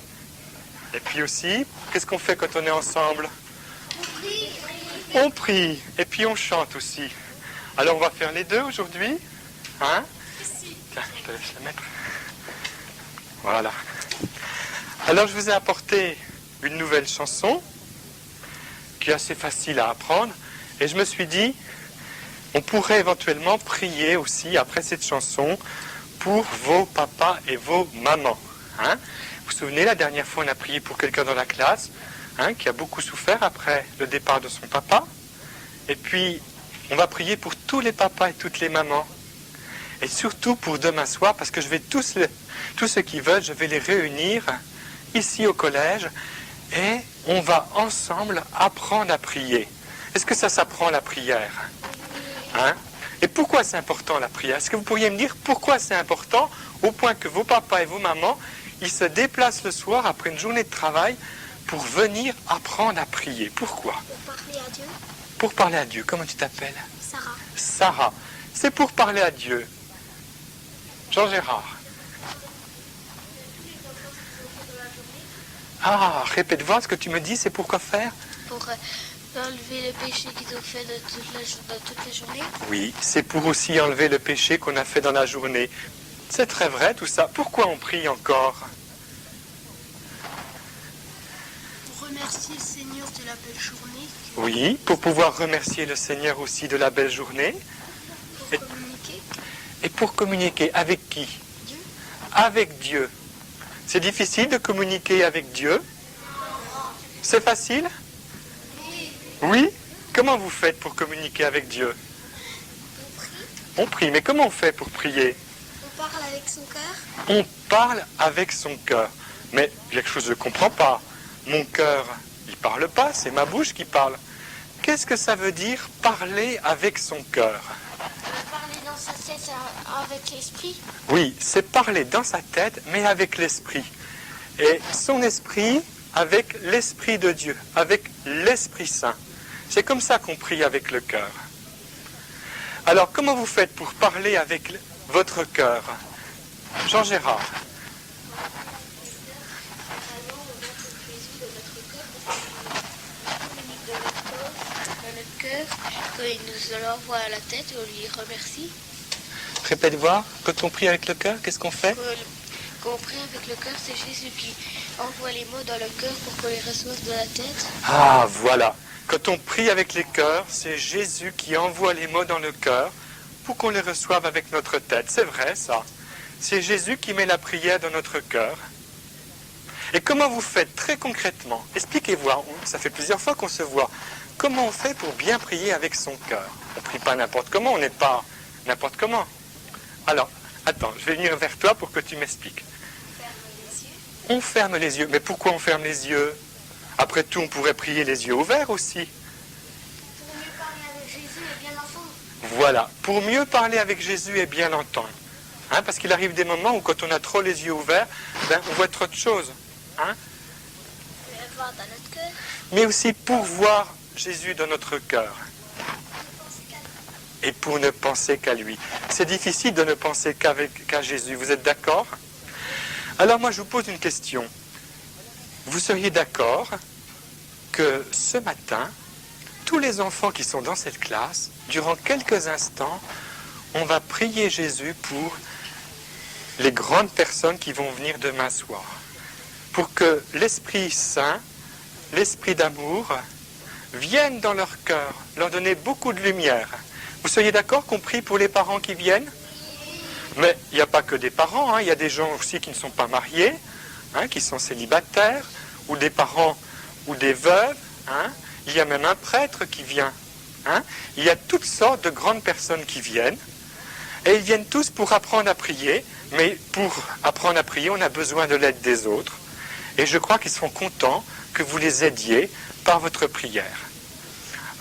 Et puis aussi, qu'est-ce qu'on fait quand on est ensemble? On prie. Et puis on chante aussi. Alors on va faire les deux aujourd'hui. Hein? Tiens, je te laisse la mettre. Voilà. Alors je vous ai apporté une nouvelle chanson qui est assez facile à apprendre. Et je me suis dit, on pourrait éventuellement prier aussi après cette chanson pour vos papas et vos mamans. Hein? Vous vous souvenez, la dernière fois, on a prié pour quelqu'un dans la classe qui a beaucoup souffert après le départ de son papa. Et puis, on va prier pour tous les papas et toutes les mamans. Et surtout pour demain soir, parce que je vais tous ceux qui veulent, je vais les réunir ici au collège et on va ensemble apprendre à prier. Est-ce que ça s'apprend la prière? Hein? Et pourquoi c'est important la prière? Est-ce que vous pourriez me dire pourquoi c'est important au point que vos papas et vos mamans, ils se déplacent le soir après une journée de travail pour venir apprendre à prier? Pourquoi? Pour parler à Dieu. Pour parler à Dieu. Comment tu t'appelles? Sarah. Sarah. C'est pour parler à Dieu. Jean-Gérard. Ah, répète voir ce que tu me dis, c'est pour quoi faire? Pour enlever le péché qu'ils ont fait de toute la journée. Oui, c'est pour aussi enlever le péché qu'on a fait dans la journée. C'est très vrai tout ça. Pourquoi on prie encore? Pour remercier le Seigneur de la belle journée. Oui, pour pouvoir remercier le Seigneur aussi de la belle journée. Pour communiquer. Et pour communiquer avec qui? Dieu. Avec Dieu. C'est difficile de communiquer avec Dieu? C'est facile? Oui? Comment vous faites pour communiquer avec Dieu? On prie, mais comment on fait pour prier? On parle avec son cœur. On parle avec son cœur. Mais il y a quelque chose que je ne comprends pas. Mon cœur, il ne parle pas, c'est ma bouche qui parle. Qu'est-ce que ça veut dire parler avec son cœur? Parler dans sa tête avec l'esprit. Oui, c'est parler dans sa tête, mais avec l'esprit. Et son esprit avec l'esprit de Dieu, avec l'Esprit Saint. C'est comme ça qu'on prie avec le cœur. Alors, comment vous faites pour parler avec votre cœur? Jean-Gérard. Dans notre cœur, quand il nous l'envoie à la tête, on lui remercie. Répète voir, quand on prie avec le cœur, qu'est-ce qu'on fait? Quand on prie avec le cœur, c'est Jésus qui envoie les mots dans le cœur pour qu'on les reçoive de la tête. Ah, voilà. Quand on prie avec les cœurs, c'est Jésus qui envoie les mots dans le cœur pour qu'on les reçoive avec notre tête. C'est vrai, ça. C'est Jésus qui met la prière dans notre cœur. Et comment vous faites très concrètement? Expliquez-moi, ça fait plusieurs fois qu'on se voit. Comment on fait pour bien prier avec son cœur? On ne prie pas n'importe comment, on n'est pas n'importe comment. Alors, attends, je vais venir vers toi pour que tu m'expliques. On ferme les yeux. Mais pourquoi on ferme les yeux? Après tout, on pourrait prier les yeux ouverts aussi. Pour mieux parler avec Jésus et bien l'entendre. Voilà, pour mieux parler avec Jésus et bien l'entendre. Hein, parce qu'il arrive des moments où quand on a trop les yeux ouverts, on voit trop de choses. Hein? On le voir dans notre cœur. Mais aussi pour voir Jésus dans notre cœur. Et pour ne penser qu'à lui. C'est difficile de ne penser qu'à Jésus. Vous êtes d'accord? Alors moi, je vous pose une question. Vous seriez d'accord que ce matin, tous les enfants qui sont dans cette classe, durant quelques instants, on va prier Jésus pour les grandes personnes qui vont venir demain soir. Pour que l'Esprit Saint, l'Esprit d'amour, vienne dans leur cœur, leur donner beaucoup de lumière. Vous seriez d'accord qu'on prie pour les parents qui viennent? Mais il n'y a pas que des parents, il y a des gens aussi qui ne sont pas mariés, qui sont célibataires, ou des parents ou des veuves, il y a même un prêtre qui vient. Hein? Il y a toutes sortes de grandes personnes qui viennent, et ils viennent tous pour apprendre à prier, mais pour apprendre à prier, on a besoin de l'aide des autres. Et je crois qu'ils seront contents que vous les aidiez par votre prière.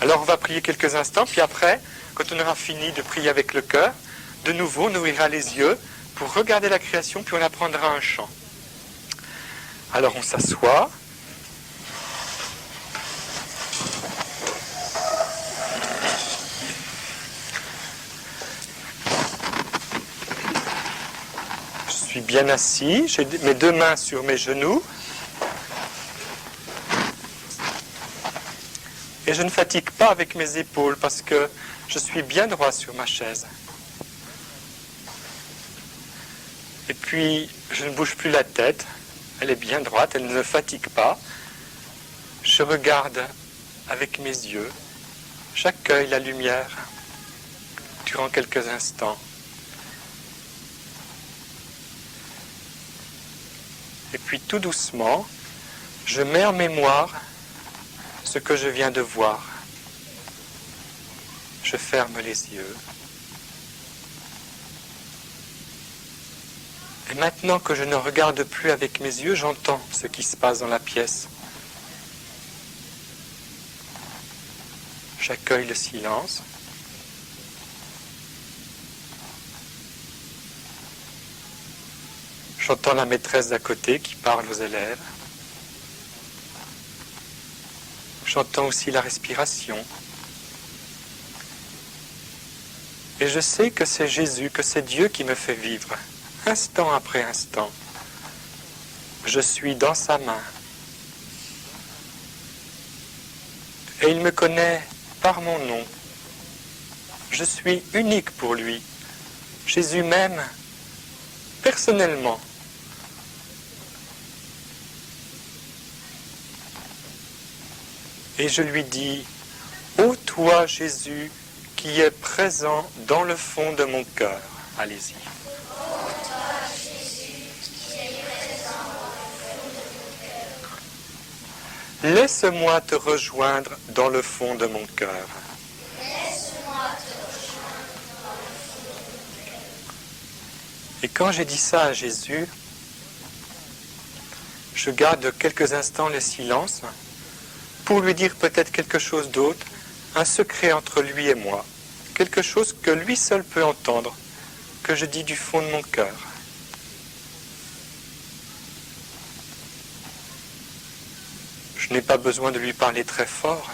Alors on va prier quelques instants, puis après, quand on aura fini de prier avec le cœur, de nouveau on ouvrira les yeux pour regarder la création, puis on apprendra un chant. Alors on s'assoit. Je suis bien assis, j'ai mes deux mains sur mes genoux. Et je ne fatigue pas avec mes épaules parce que je suis bien droit sur ma chaise. Et puis, je ne bouge plus la tête. Elle est bien droite, elle ne me fatigue pas. Je regarde avec mes yeux. J'accueille la lumière durant quelques instants. Et puis, tout doucement, je mets en mémoire ce que je viens de voir. Je ferme les yeux. Et maintenant que je ne regarde plus avec mes yeux, j'entends ce qui se passe dans la pièce. J'accueille le silence. J'entends la maîtresse d'à côté qui parle aux élèves. J'entends aussi la respiration. Et je sais que c'est Jésus, que c'est Dieu qui me fait vivre, instant après instant. Je suis dans sa main. Et il me connaît par mon nom. Je suis unique pour lui. Jésus m'aime personnellement. Et je lui dis, ô toi Jésus, qui es présent dans le fond de mon cœur. Allez-y. Laisse-moi te rejoindre dans le fond de mon cœur. Et quand j'ai dit ça à Jésus, je garde quelques instants le silence pour lui dire peut-être quelque chose d'autre, un secret entre lui et moi, quelque chose que lui seul peut entendre, que je dis du fond de mon cœur. Je n'ai pas besoin de lui parler très fort.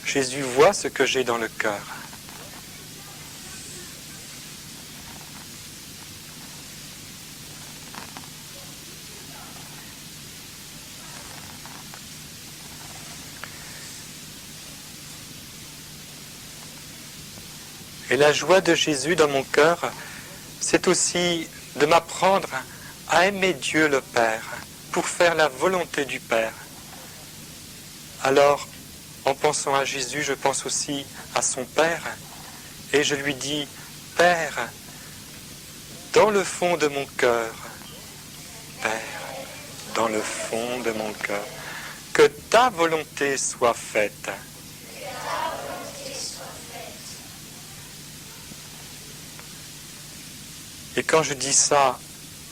Jésus voit ce que j'ai dans le cœur. Et la joie de Jésus dans mon cœur, c'est aussi de m'apprendre à aimer Dieu le Père, pour faire la volonté du Père. Alors, en pensant à Jésus, je pense aussi à son Père, et je lui dis, Père, dans le fond de mon cœur, Père, dans le fond de mon cœur, que ta volonté soit faite. Et quand je dis ça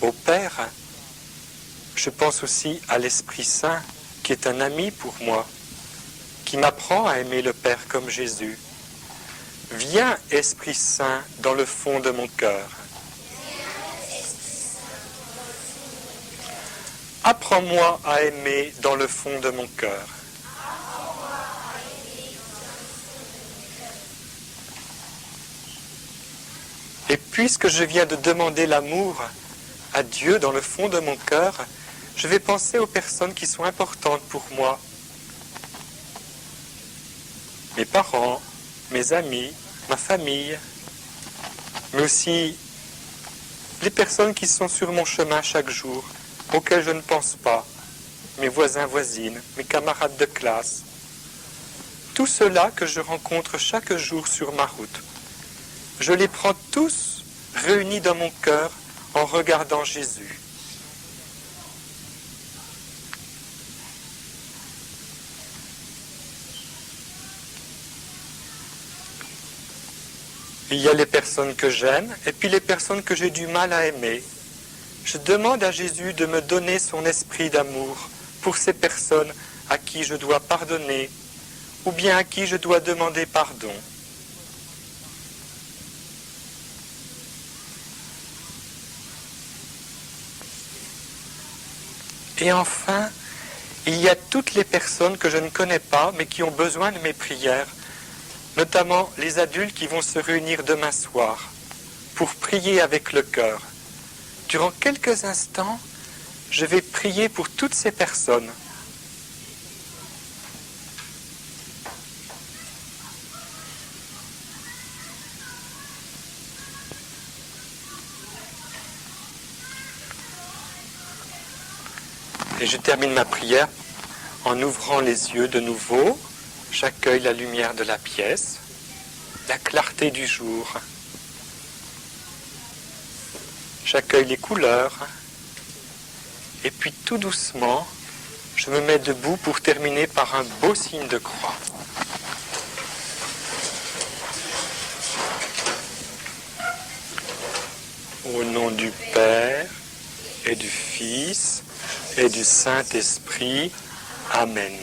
au Père, je pense aussi à l'Esprit Saint, qui est un ami pour moi, qui m'apprend à aimer le Père comme Jésus. Viens, Esprit Saint, dans le fond de mon cœur. Apprends-moi à aimer dans le fond de mon cœur. Et puisque je viens de demander l'amour à Dieu dans le fond de mon cœur, je vais penser aux personnes qui sont importantes pour moi. Mes parents, mes amis, ma famille, mais aussi les personnes qui sont sur mon chemin chaque jour, auxquelles je ne pense pas, mes voisins, voisines, mes camarades de classe. Tout cela que je rencontre chaque jour sur ma route. Je les prends tous réunis dans mon cœur en regardant Jésus. Il y a les personnes que j'aime et puis les personnes que j'ai du mal à aimer. Je demande à Jésus de me donner son esprit d'amour pour ces personnes à qui je dois pardonner ou bien à qui je dois demander pardon. Et enfin, il y a toutes les personnes que je ne connais pas mais qui ont besoin de mes prières, notamment les adultes qui vont se réunir demain soir pour prier avec le cœur. Durant quelques instants, je vais prier pour toutes ces personnes. Et je termine ma prière en ouvrant les yeux de nouveau. J'accueille la lumière de la pièce, la clarté du jour. J'accueille les couleurs. Et puis tout doucement, je me mets debout pour terminer par un beau signe de croix. Au nom du Père et du Fils et du Saint-Esprit. Amen.